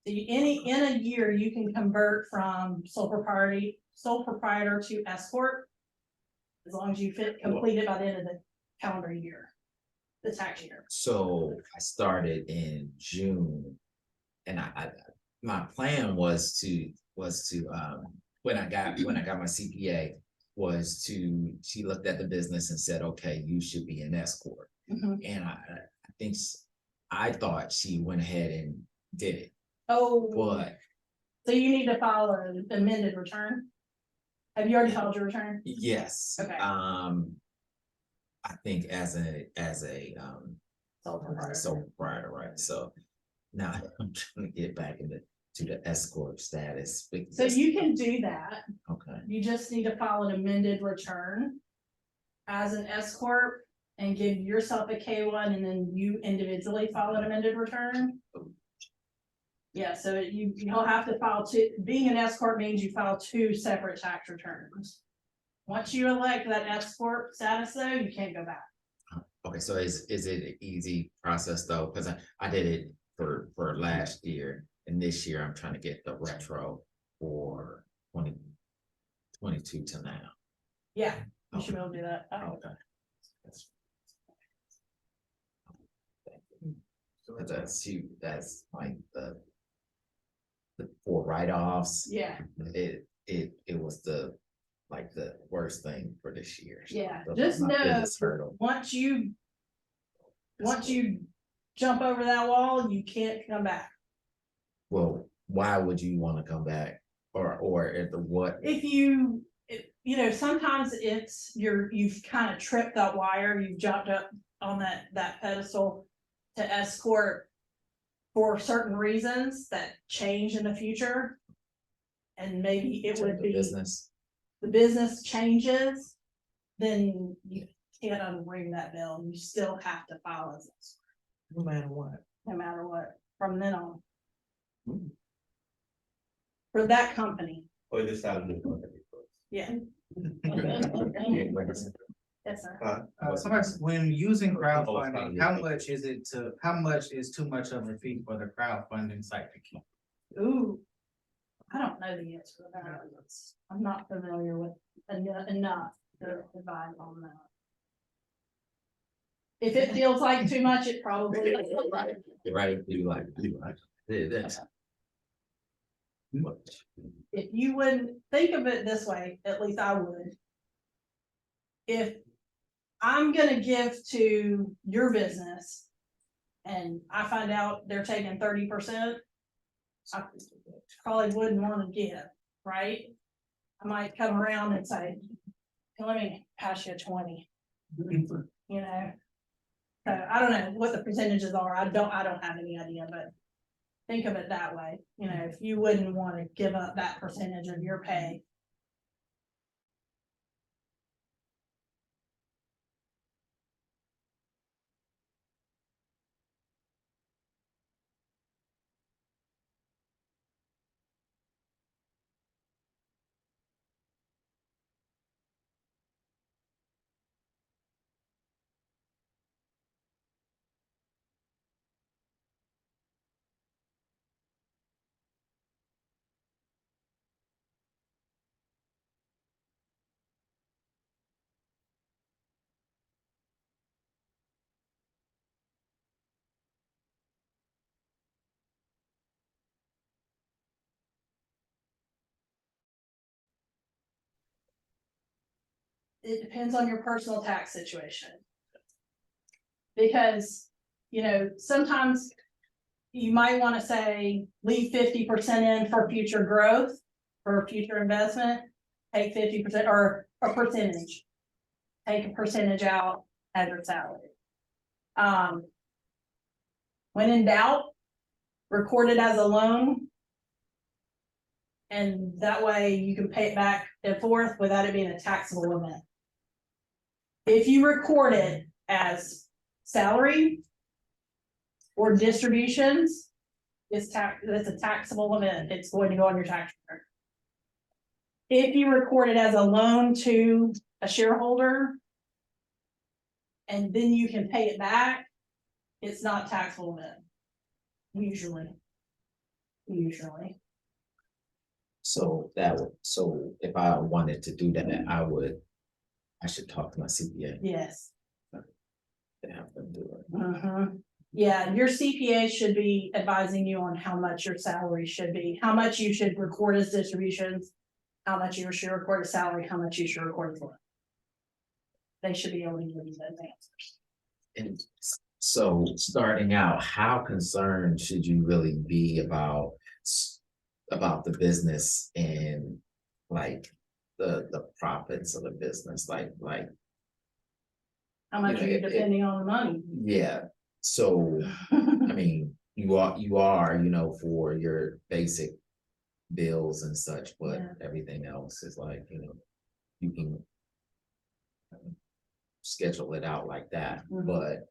So in a year, you can convert from sole proprietor to S corp. As long as you complete it by the end of the calendar year, the tax year. So I started in June, and I my plan was to when I got my CPA, was she looked at the business and said, okay, you should be an S corp. And I thought she went ahead and did it. Oh, But so you need to file an amended return? Have you already filed your return? yes. Okay. I think as a Sole proprietor. sole proprietor, right? So now I'm trying to get back to the S corp status. So you can do that. Okay. You just need to file an amended return as an S corp and give yourself a K1, and then you individually file an amended return. Yeah, so you'll have to file two. Being an S corp means you file two separate tax returns. Once you elect that S corp status, though, you can't go back. Okay, so is it an easy process though? Because I did it for last year, and this year I'm trying to get the retro for 2022 to now. Yeah, you should be able to do that. Okay. But that's you, that's like the for write-offs, Yeah, it was the, like the worst thing for this year. So yeah, the- just my know, biggest hurdle. once you jump over that wall, you can't come back. Well, why would you wanna come back? Or at the what? If you, you know, sometimes it's you've kind of tripped that wire, you've jumped up on that pedestal to escort for certain reasons that change in the future. And maybe it would the be, business. the business changes, then you can't unring that bell, you still have to follow this, No matter what. no matter what, from then on. For that company, Or this out of the company. yeah. Yeah, like I said, Yes, sir. Sometimes when using Oh, crowdfunding, it's how not- much is it to, how much is too much of a fee for the crowdfunding site to keep? Ooh. I don't know the answer to that. I'm not familiar with enough to advise on that. If it feels like too much, it probably is. You're right, you like, yeah, that's. If you wouldn't think of it this way, at least I would. If I'm gonna give to your business and I find out they're taking 30%, I probably wouldn't wanna give, right? I might come around and say, "Hey, let me pass you a 20, you know? So I don't know what the percentages are. I don't have any idea, but think of it that way. You know, if you wouldn't want to give up that percentage of your pay. It depends on your personal tax situation. Because, you know, sometimes you might want to say, leave 50% in for future growth, for future investment, take 50% or a percentage. Take a percentage out as your salary. When in doubt, record it as a loan. And that way you can pay it back and forth without it being a taxable event. If you record it as salary or distributions, it's a taxable event. It's going to go on your tax return. If you record it as a loan to a shareholder, and then you can pay it back, it's not taxable then. Usually. So so if I wanted to do that, I should talk to my CPA Yes. and have them do it. Yeah, your CPA should be advising you on how much your salary should be, how much you should record as distributions, how much you should record as salary, how much you should record as loan. They should be able to give you those answers. And so starting out, how concerned should you really be about the business and like the profits of the business, like How much Yeah, are you it- depending on the money? yeah, so I mean, you are, you know, for your basic bills and such, but Yeah. everything else is like, you know, you can schedule it out like that, Mhm. but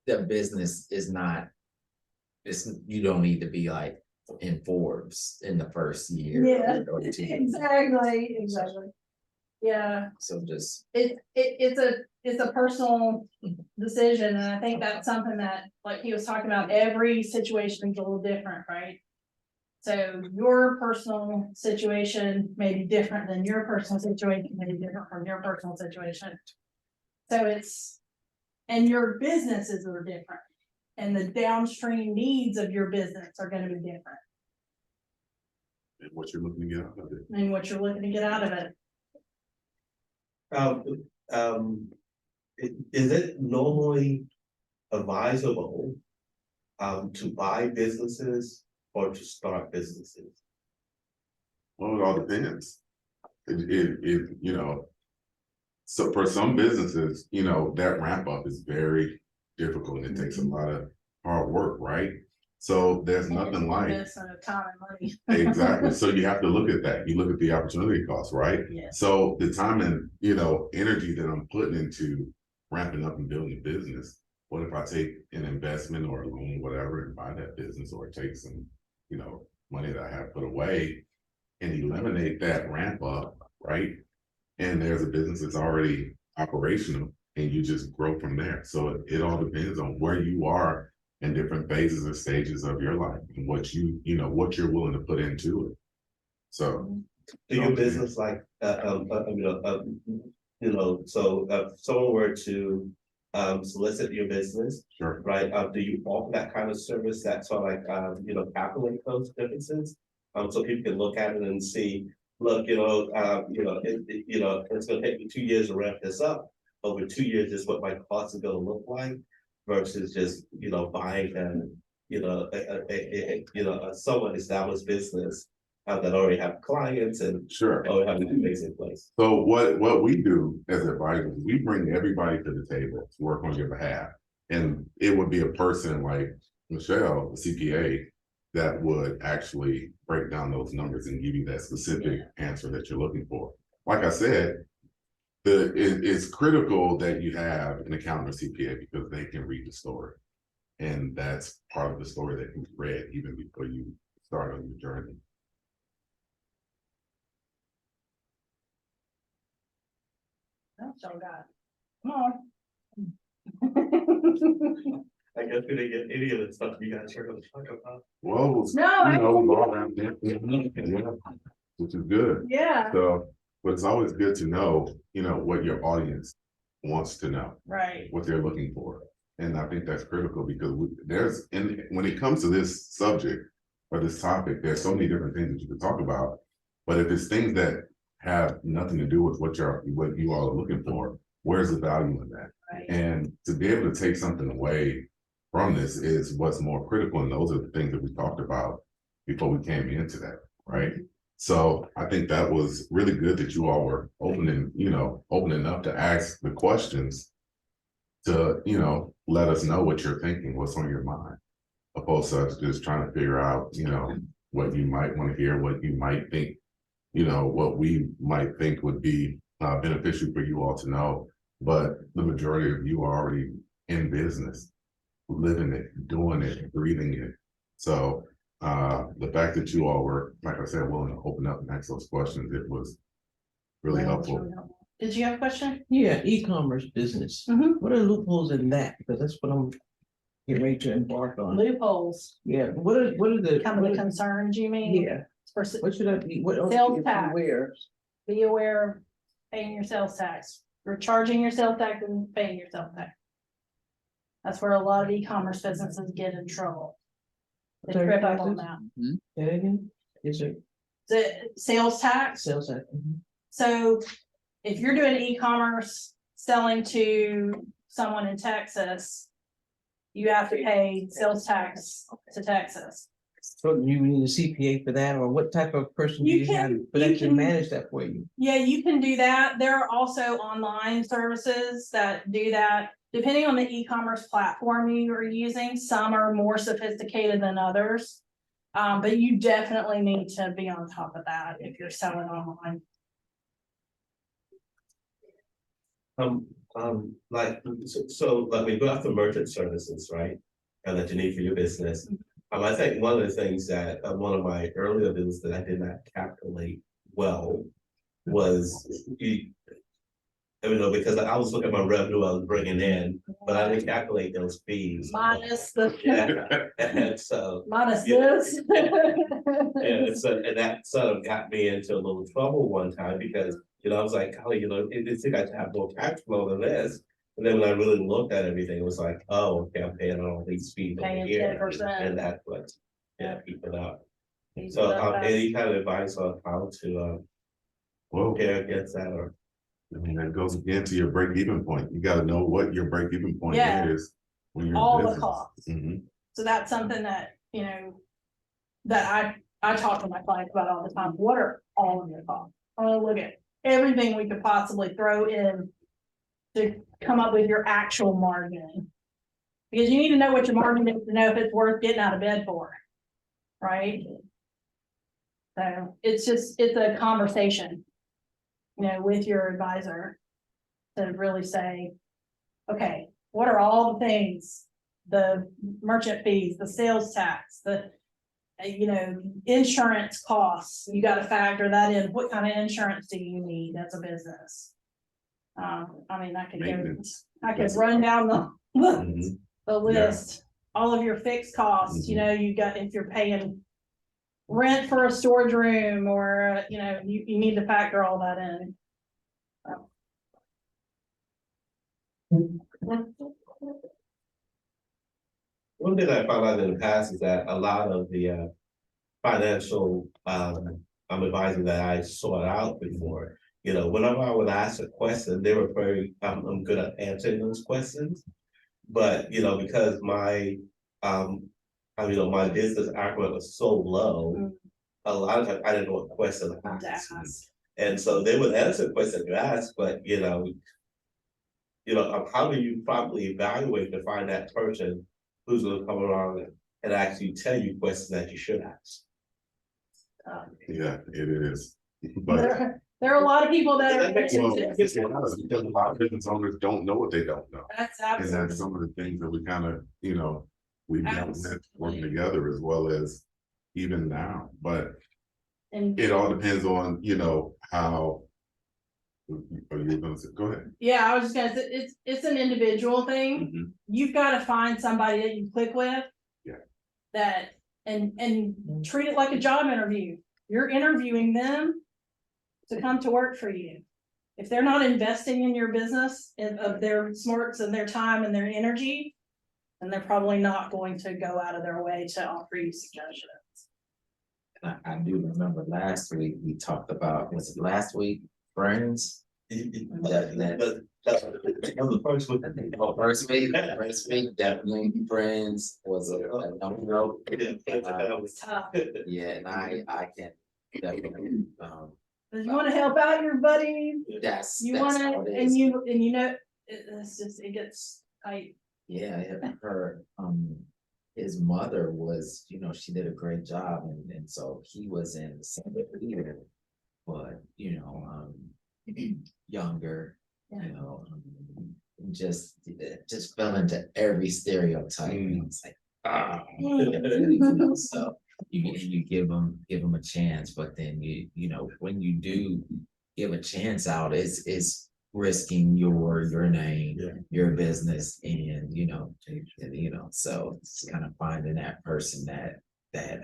the business is not, you don't need to be like in Forbes in the first year. Yeah, or 2 years. exactly. Yeah, So just, it's a personal decision, and I think that's something that, like he was talking about, every situation is a little different, right? So your personal situation may be different than your personal situation, may be different from your personal situation. So and your businesses are different, and the downstream needs of your business are gonna be different, And what you're looking to get out of it. and what you're looking to get out of it. Is it normally advisable to buy businesses or to start businesses? Well, it all depends. You know. So for some businesses, you know, that ramp up is very difficult and it takes a lot of hard work, right? So there's nothing like. Investment of time and money. Exactly. So you have to look at that. You look at the opportunity cost, right? Yeah. So the time and, you know, energy that I'm putting into ramping up and building a business, what if I take an investment or a loan, whatever, and buy that business, or take some, you know, money that I have put away and eliminate that ramp up, right? And there's a business that's already operational and you just grow from there. So it all depends on where you are in different phases or stages of your life and what you know, what you're willing to put into it. So. Do your business like, you know, so if someone were to solicit your business, Sure. right? Do you offer that kind of service that sort of like, you know, calculate those differences? So people can look at it and see, look, you know, it's gonna take me 2 years to ramp this up. Over 2 years is what my cost is gonna look like versus just, you know, buying a somewhat established business that already have clients and Sure. already have things in place. So what we do as advisors, we bring everybody to the table to work on your behalf. And it would be a person like Michelle, the CPA, that would actually break down those numbers and give you that specific answer that you're looking for. Like I said, it's critical that you have an accountant or CPA because they can read the story. And that's part of the story that can be read even before you start on your journey. That's all got. Come on. I guess we didn't get any of the stuff you guys are gonna talk about. Well, No, you know, all around there, yeah, which is good. Yeah, So, but it's always good to know, you know, what your audience wants to know, right. what they're looking for. And I think that's critical because when it comes to this subject or this topic, there's so many different things that you can talk about. But if it's things that have nothing to do with what you all are looking for, where's the value in that? Right. And to be able to take something away from this is what's more critical. And those are the things that we talked about before we came into that, right? So I think that was really good that you all were open enough to ask the questions to, you know, let us know what you're thinking, what's on your mind, opposed to us just trying to figure out, you know, what you might want to hear, what you might think, you know, what we might think would be beneficial for you all to know. But the majority of you are already in business, living it, doing it, breathing it. So the fact that you all were, like I said, willing to open up and ask those questions, it was really helpful. Did you have a question? Yeah, e-commerce business. Mhm. What are loopholes in that? Because that's what I'm getting ready to embark on. Loopholes, Yeah, what are the? kind of the concerns, you mean? Yeah, For what should I be, what else Sales should I tax. be aware? be aware of paying your sales tax, or charging your sales tax and paying your sales tax. That's where a lot of e-commerce businesses get in trouble. They Sorry, trip up on taxes? that. Say that again? Is it The sales tax, sales tax? so if you're doing e-commerce selling to someone in Texas, you have to pay sales tax to Texas. So you need a CPA for that, or what type of person do You you have, can- but you that can can- manage that for you? Yeah, you can do that. There are also online services that do that. Depending on the e-commerce platform you are using, some are more sophisticated than others. But you definitely need to be on top of that if you're selling online. Like, like we go after merchant services, right? And that you need for your business. I think one of the things that, one of my earlier bills that I did not calculate well was You know, because I was looking at my revenue I was bringing in, but I didn't calculate those fees. Minus the, Yeah, and so, minus Yeah. this. and so, and that sort of got me into a little trouble one time because, you know, I was like, oh, you know, it seems like I have more cash flow than this. And then when I really looked at everything, it was like, oh, okay, I'm paying all these fees over Paying here, 10%. and that's what, yeah, keep it up. Keep So, it up, guys. any kind of advice on how to, Well, compare against that, or? I mean, that goes again to your break-even point. You gotta know what your break-even point Yeah. is. When you're in All the business. costs. Mhm. So that's something that, you know, that I talk to my clients about all the time. What are all of your costs? I want to look at everything we could possibly throw in to come up with your actual margin. Because you need to know what your margin is to know if it's worth getting out of bed for. Right? So it's a conversation, you know, with your advisor to really say, okay, what are all the things, the merchant fees, the sales tax, the, you know, insurance costs, you gotta factor that in. What kind of insurance do you need as a business? I mean, Maintenance. I could run down the Mhm. the list, all of your fixed costs, you know, you got, if you're paying rent for a storage room or, you know, you need to factor all that in. One thing I found out in the past is that a lot of the financial advising that I sought out before, you know, whenever I would ask a question, they were very, I'm good at answering those questions. But, you know, because my you know, my business acumen was so low, a lot of times I didn't know what question to To ask. ask. And so they would answer questions you ask, but you know, how do you properly evaluate to find that person who's gonna come around and actually tell you questions that you should ask? Yeah, it is. But There are a lot of people that That makes are. sense. well, it's because a lot of business owners don't know what they don't know. That's And that's absolutely, some of the things that we kind of, you know, we've done with working together as well as even now, but and it all depends on, you know, how. Are you gonna say, go ahead. yeah, I was just gonna say, it's an individual thing. Mhm. You've got to find somebody that you click with. Yeah. That, and treat it like a job interview. You're interviewing them to come to work for you. If they're not investing in your business and of their smarts and their time and their energy, then they're probably not going to go out of their way to offer you suggestions. I do remember last week, we talked about, was it last week, friends? That was the first one. First week, definitely friends was a no. That was Tough. Yeah, and I can definitely, You wanna help out your buddies, that's. you that's wanna, how it and is. you know, it's just, it gets tight. Yeah, her, his mother was, you know, she did a great job and so he was in the same theater. But, you know, younger, you know, just fell into every stereotype. And it's like, so you give them a chance, but then you know, when you do give a chance out, it's risking your name, your business, and you know, so it's kind of finding that person that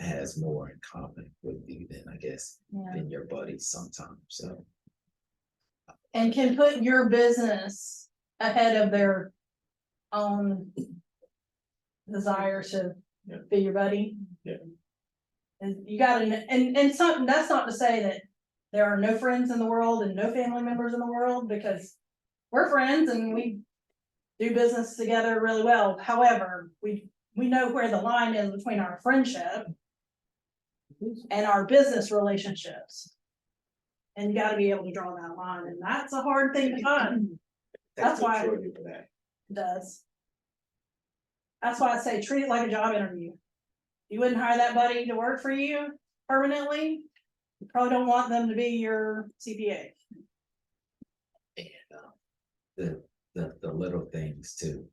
has more in common with you than I guess Yeah. than your buddies sometimes. So And can put your business ahead of their own desire to be your buddy. Yeah. And you gotta, and something, that's not to say that there are no friends in the world and no family members in the world, because we're friends and we do business together really well. However, we know where the line is between our friendship and our business relationships. And you gotta be able to draw that line, and that's a hard thing to find. That's why it does. That's why I say treat it like a job interview. You wouldn't hire that buddy to work for you permanently. You probably don't want them to be your CPA. and the little things too.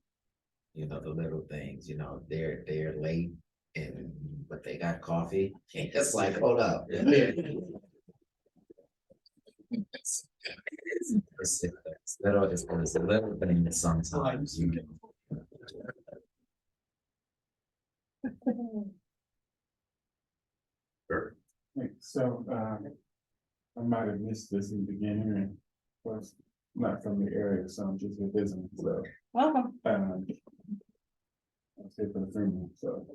You know, the little things, you know, they're late but they got coffee. It's like, hold up. It's a little thing that sometimes you can. Sure. So, I might have missed this in the beginning and was not from the area, so I'm just a visitor, so, Welcome. I'll stay for the 3 minutes, so,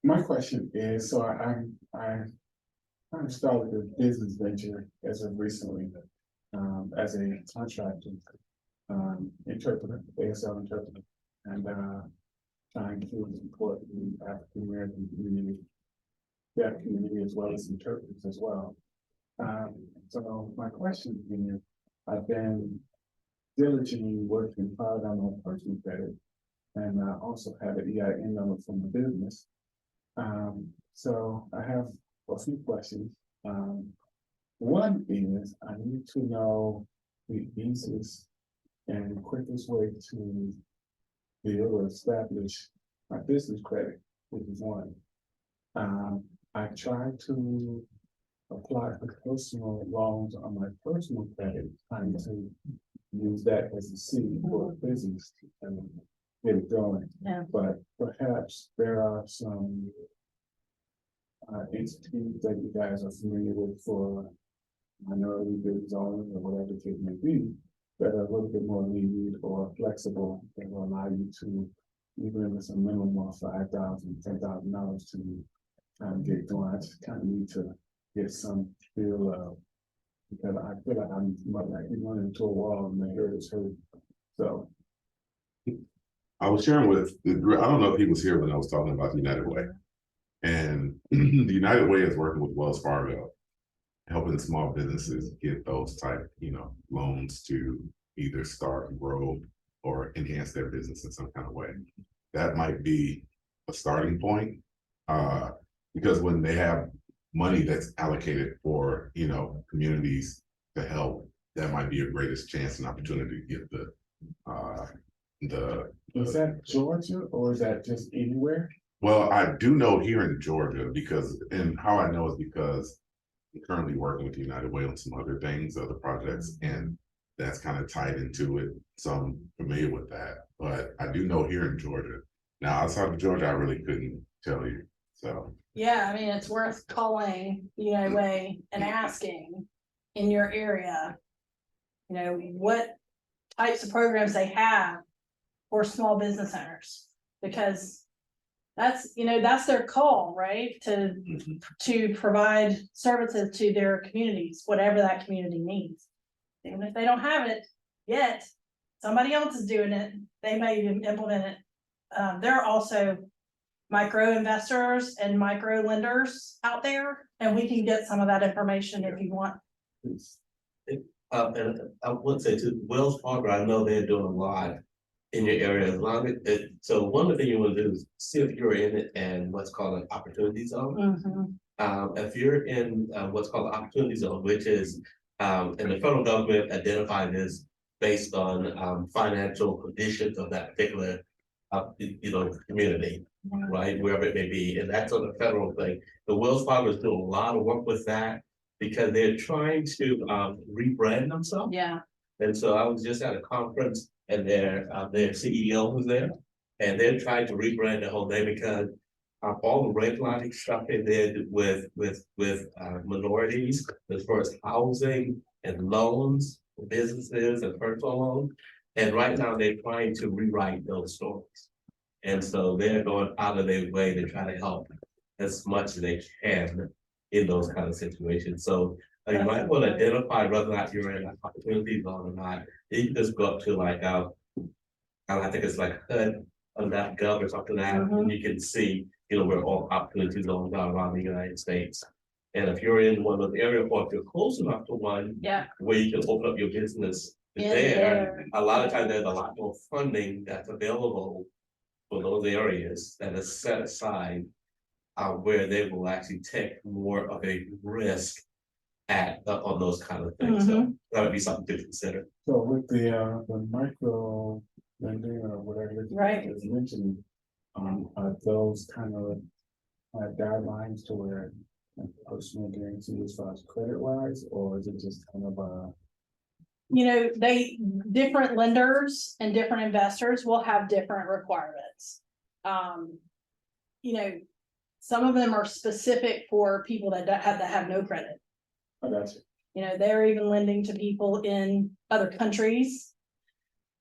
my question is, so I kind of started a business venture as of recently, as a contractor, interpreter, ASL interpreter, and, trying to support the African American community, deaf community, as well as interpreters as well. So my question is, I've been diligently working hard on my personal credit, and I also have an EIN number for my business. So I have a few questions. One is, I need to know the easiest and quickest way to be able to establish my business credit, which is one. I tried to apply for personal loans on my personal credit, trying to use that as a seed for a business and get it going. Yeah. But perhaps there are some entities that you guys are familiar with for minority business owners or whatever the case may be, that are a little bit more lenient or flexible, that will allow you to, even if it's a minimum of $5,000, $10,000 to get going. I just kind of need to get some feel of, because I feel like I'm like running into a wall and my hair is hurt. So I was sharing with, I don't know if he was here when I was talking about the United Way. And the United Way is working with Wells Fargo, helping small businesses get those type, loans to either start, grow, or enhance their business in some kind of way. That might be a starting point, because when they have money that's allocated for, communities to help, that might be your greatest chance and opportunity to get is that Georgia or is that just anywhere? Well, I do know here in Georgia and how I know is because I'm currently working with the United Way on some other things, other projects, and that's kind of tied into it. So I'm familiar with that, but I do know here in Georgia. Now, outside of Georgia, I really couldn't tell you, so. Yeah, I mean, it's worth calling the United Way and asking in your area, what types of programs they have for small business owners, because that's their call, right? To provide services to their communities, whatever that community needs. Even if they don't have it yet, somebody else is doing it. They may even implement it. There are also micro investors and micro lenders out there, and we can get some of that information if you want. And I would say to Wells Fargo, I know they're doing a lot in your area. As long as so one of the things you want to do is see if you're in it and what's called an opportunity zone. If you're in what's called an opportunity zone, which is and the federal government identified as based on financial conditions of that particular community, right, wherever it may be, and that's on the federal thing. The Wells Fargo is doing a lot of work with that because they're trying to rebrand themselves. Yeah. And so I was just at a conference and their CEO was there, and they're trying to rebrand the whole thing because all the redlining stuff they did with minorities as far as housing and loans, for businesses and personal loans. And right now they're trying to rewrite those stories. And so they're going out of their way to try to help as much as they can in those kind of situations. So you might want to identify whether or not you're in an opportunity zone or not. You can just go up to like I think it's like HUD.gov or something like that, and you can see where all opportunity zones are around the United States. And if you're in one of those areas, or if you're close enough to one, where you can open up your business there, a lot of times there's a lot more funding that's available for those areas that is set aside where they will actually take more of a risk on those kind of things. So that would be something to consider. So with the micro lending or whatever is mentioned, are those kind of guidelines to where personal guarantee as far as credit wise, or is it just kind of You know, different lenders and different investors will have different requirements. You know, some of them are specific for people that have no credit. I got you. You know, they're even lending to people in other countries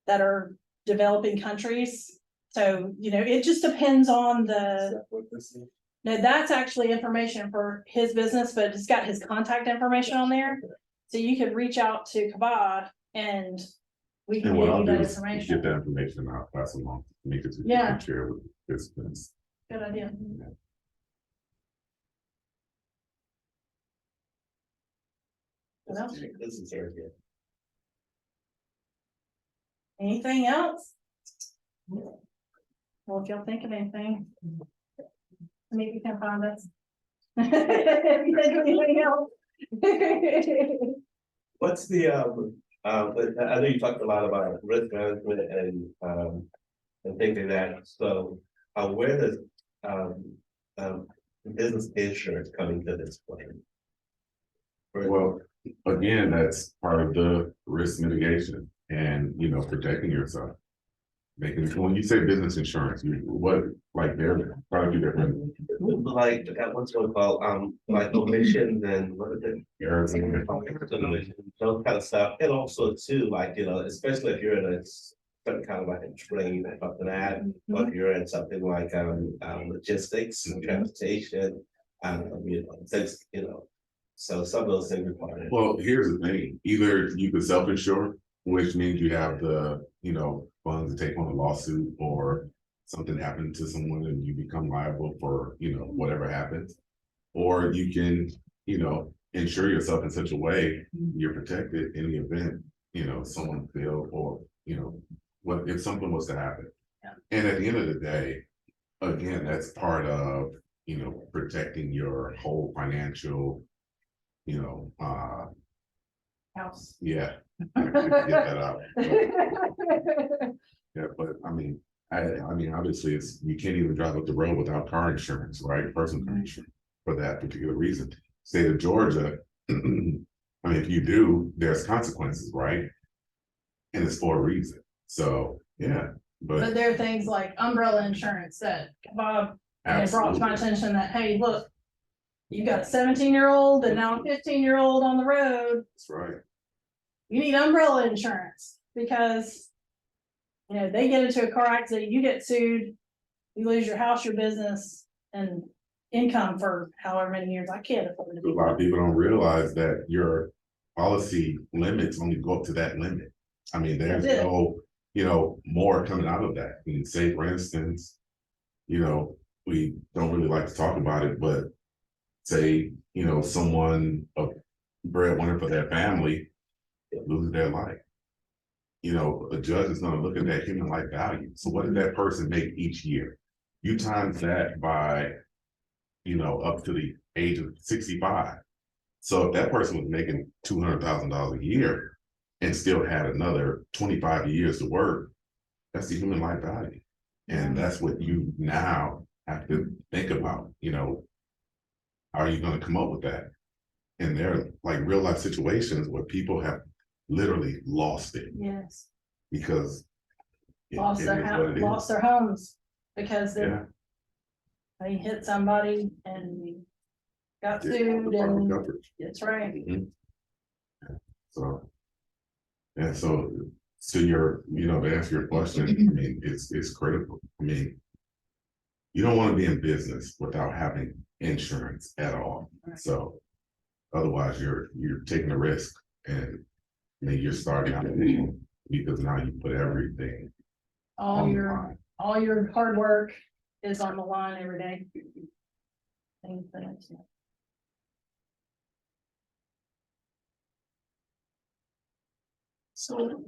that are developing countries. So, you know, it just depends on Is that what this is? no, that's actually information for his business, but it's got his contact information on there. So you could reach out to Kabba and we can And give what I'll you do that is get information. that information, I'll pass along, make it to Yeah. share with participants. Good idea. What else? This is very good. Anything else? Well, if y'all think of anything. Maybe you can find us. If you think of anything else. What's the, but I know you talked a lot about risk management and things like that, so, where does, business insurance come into this plan? Well, again, that's part of the risk mitigation and, you know, protecting yourself. Making, when you say business insurance, what, like, there are quite a few different Like, what's one called, like omissions and what is it? areas. Those kind of stuff, and also too, like, you know, especially if you're in a certain kind of like a train or something like that, or if you're in something like, logistics and transportation, you know, things, you know. So some of those things are part of it. Well, here's the thing, either you could self-insure, which means you have the, you know, funds to take on a lawsuit or something happened to someone and you become liable for, you know, whatever happens. Or you can, you know, insure yourself in such a way you're protected in the event, you know, someone failed or, you know, what if something was to happen. Yeah. And at the end of the day, again, that's part of, you know, protecting your whole financial, you know, House. yeah. I couldn't get that out. Yeah, but I mean, obviously it's, you can't even drive up the road without car insurance, right? Personal car insurance for that particular reason. State of Georgia, I mean, if you do, there's consequences, right? And it's for a reason. So, yeah, But but there are things like umbrella insurance that Bob, and it brought to my absolutely, attention that, hey, look. You got a 17-year-old and now a 15-year-old on the road. that's right. You need umbrella insurance because. You know, they get into a car accident, you get sued, you lose your house, your business, and income for however many years. I can't afford to A do lot that. of people don't realize that your policy limits only go up to that limit. I mean, there's That's it. no, you know, more coming out of that. I mean, say for instance, you know, we don't really like to talk about it, but say, you know, someone, a breadwinner for their family, loses their life. You know, a judge is gonna look at that human life value. So what did that person make each year? You times that by, you know, up to the age of 65. So if that person was making $200,000 a year and still had another 25 years to work, that's the human life value. And that's what you now have to think about, you know, how are you gonna come up with that? And there are like real life situations where people have literally lost it Yes, because it lost is their what house, it is. lost their homes because Yeah. they hit somebody and got Yeah, sued Department and of coverage. it's right. So, and so to your, you know, to answer your question, I mean, it's critical. I mean, you don't want to be in business without having insurance at all. So otherwise you're taking a risk and I mean, you're starting out because now you put everything All on the your, line. all your hard work is on the line every day. Things that, So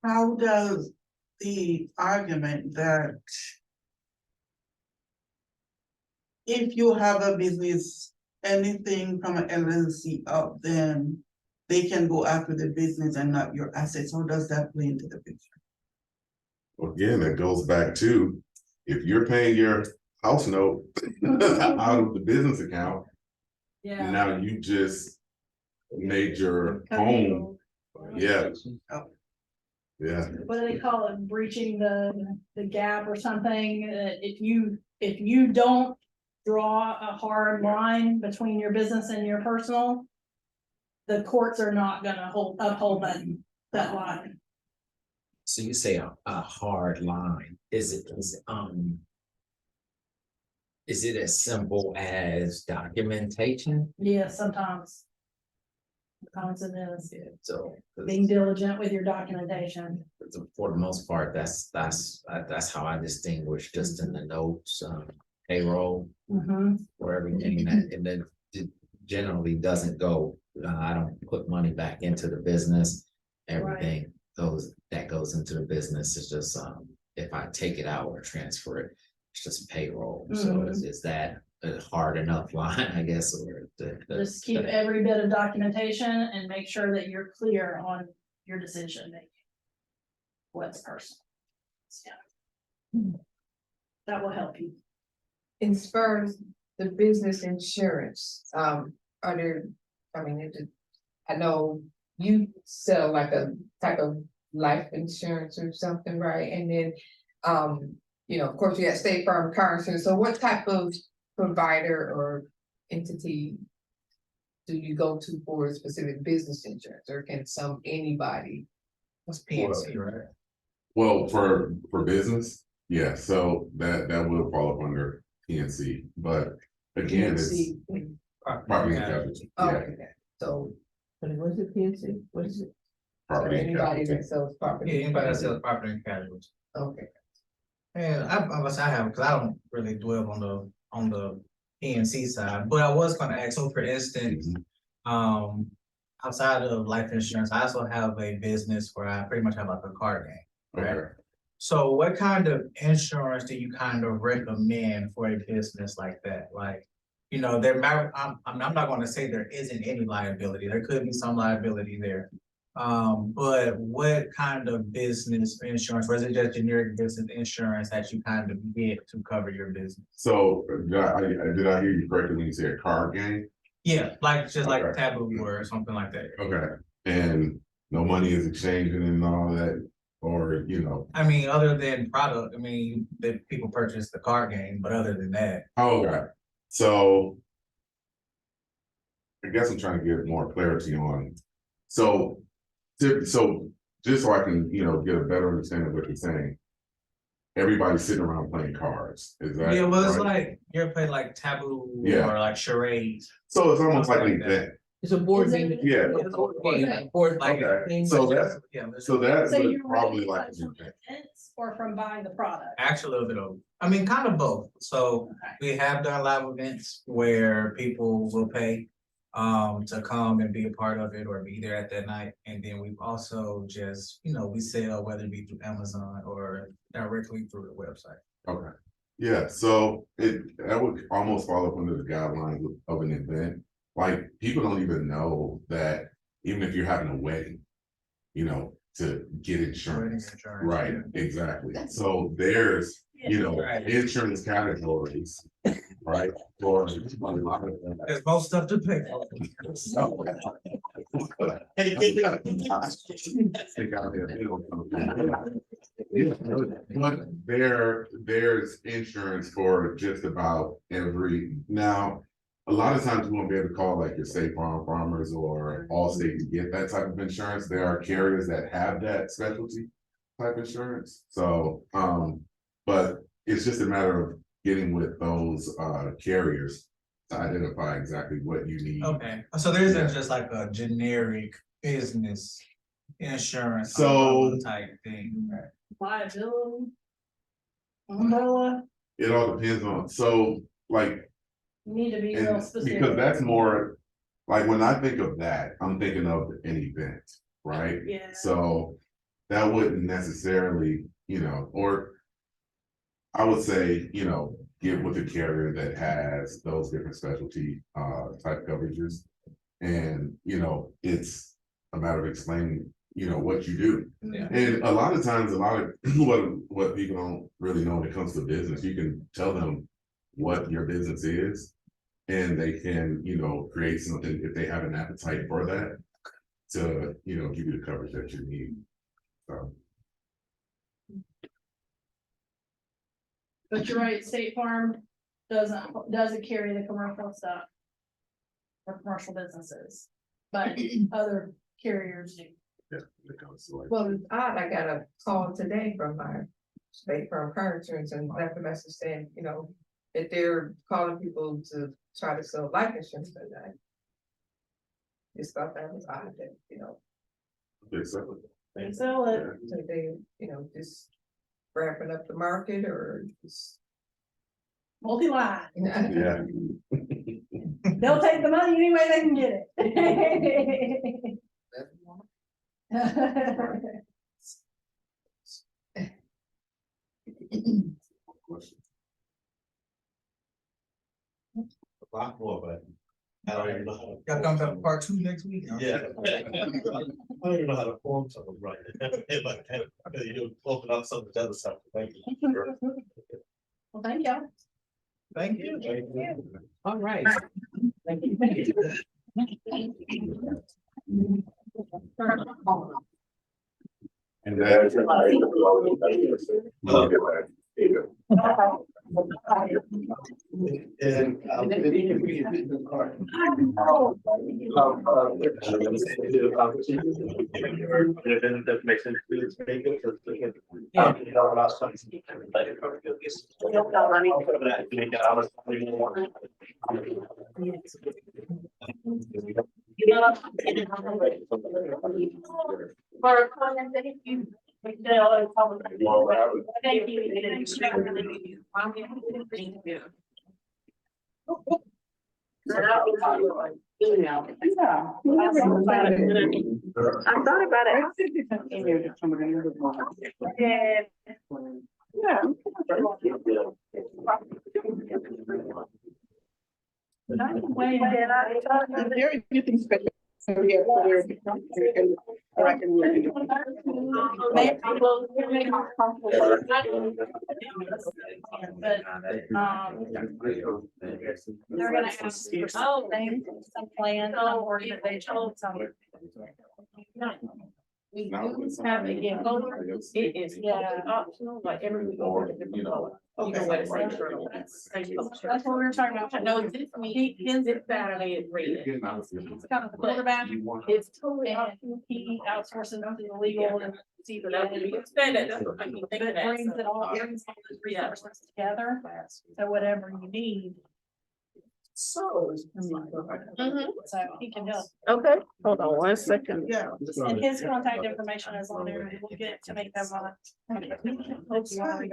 how does the argument that if you have a business, anything from an LLC up, then they can go after the business and not your assets? How does that play into the picture? Again, that goes back to, if you're paying your house note out of the business account, Yeah. now you just made your home, yeah. Yeah, What do they call it? Breaching the gap or something? If you don't draw a hard line between your business and your personal, the courts are not gonna uphold that line. So you say a hard line, is it as simple as documentation? Yeah, sometimes. Sometimes it is. So, Being diligent with your documentation. for the most part, that's how I distinguish just in the notes, payroll, Mhm. or everything that, and then it generally doesn't go, I don't put money back into the business. Everything that goes into the business is just, if I take it out or transfer it, it's just payroll. So is that a hard enough line, I guess, or Just keep every bit of documentation and make sure that you're clear on your decision making. What's personal. Yeah. That will help you. As far as the business insurance, are there, I mean, I know you sell like a type of life insurance or something, right? And then, you know, of course, you have State Farm car insurance. So what type of provider or entity do you go to for a specific business insurance, or can anybody? What's PNC, right? well, for business, yeah, so that will fall up under PNC, but again, it's PNC? property and casualty, yeah, Okay, so, what is it, PNC? What is it? So property and anybody casualty. that sells Yeah, property. anybody that sells property and casualty. Okay. And I have, because I don't really dwell on the PNC side, but I was gonna ask, so for instance, outside of life insurance, I also have a business where I pretty much have like a car game, right? Okay. So what kind of insurance do you kind of recommend for a business like that? Like, you know, I'm not gonna say there isn't any liability, there could be some liability there. But what kind of business insurance, or is it just generic business insurance that you kind of get to cover your business? So, did I hear you correctly when you said card game? Yeah, like just like Okay. taboo or something like that. Okay, and no money is exchanging and all that, or, I mean, other than product, I mean, that people purchase the card game, but other than that. oh, okay, so. I guess I'm trying to get more clarity on, so just so I can, get a better understanding of what you're saying. Everybody's sitting around playing cards, is that? Yeah, well, it's right? like, you're playing like taboo Yeah. or like charades. So it's almost like an Something like that. event, It's a board Is it- game. yeah, Board Like- okay, so that's So you're probably raising like funds an from event. events or from buying the product? Actually, a little bit of, I mean, kind of both. So Okay. we have done live events where people will pay to come and be a part of it or be there at that night. And then we've also just, we sell, whether it be through Amazon or directly through the website. Okay, yeah, so that would almost fall up under the guidelines of an event. Like, people don't even know that even if you're having a wedding, to get insurance. Right, exactly. So there's, Right. insurance categories, right? For There's most stuff to pay for. But there's insurance for just about every, now, a lot of times you won't be able to call like your State Farm Farmers or Allstate to get that type of insurance. There are carriers that have that specialty type insurance. So, but it's just a matter of getting with those carriers to identify exactly what you need. Okay, so there isn't Yeah. just like a generic business insurance. So- umbrella type thing, right? Liability. Umbrella, It all depends on, so like, you need to be real and specific. because that's more, like, when I think of that, I'm thinking of an event, right? Yeah. So that wouldn't necessarily, or I would say, get with a carrier that has those different specialty type coverages. And, it's a matter of explaining, what you do. Yeah. And a lot of times, what people don't really know when it comes to business, you can tell them what your business is. And they can, create something if they have an appetite for that. To, give you the coverage that you need. So, But you're right, State Farm doesn't carry the commercial stuff. For commercial businesses, but other carriers do. yeah, when it comes to like. Well, it's odd, I got a call today from my State Farm car insurance and left a message saying, that they're calling people to try to sell life insurance, but I just thought that was odd that, They sell it. They sell it. so they, just wrapping up the market or just. Multi-line. Yeah. They'll take the money any way they can get it. A lot more, but I don't even know. Y'all come back to part 2 next week? Yeah. I don't even know how to form something right. You open up some of the other stuff. Thank you. Well, thank y'all. Thank you. All right. And that's. And. Thank you. I thought about it. Yeah. Very good things. But, they're gonna ask for something, some plan, some organization, some. We do have a gift. It is, yeah, optional, like every week. Okay. That's what we were talking about. No, this week, his Saturday is reading. It's kind of the quarterback. It's totally optional. He outsources to the legal and. But it brings it all, brings all those resources together. So whatever you need. So he can help. Okay, hold on 1 second. Yeah. And his contact information is on there. We'll get to make that one.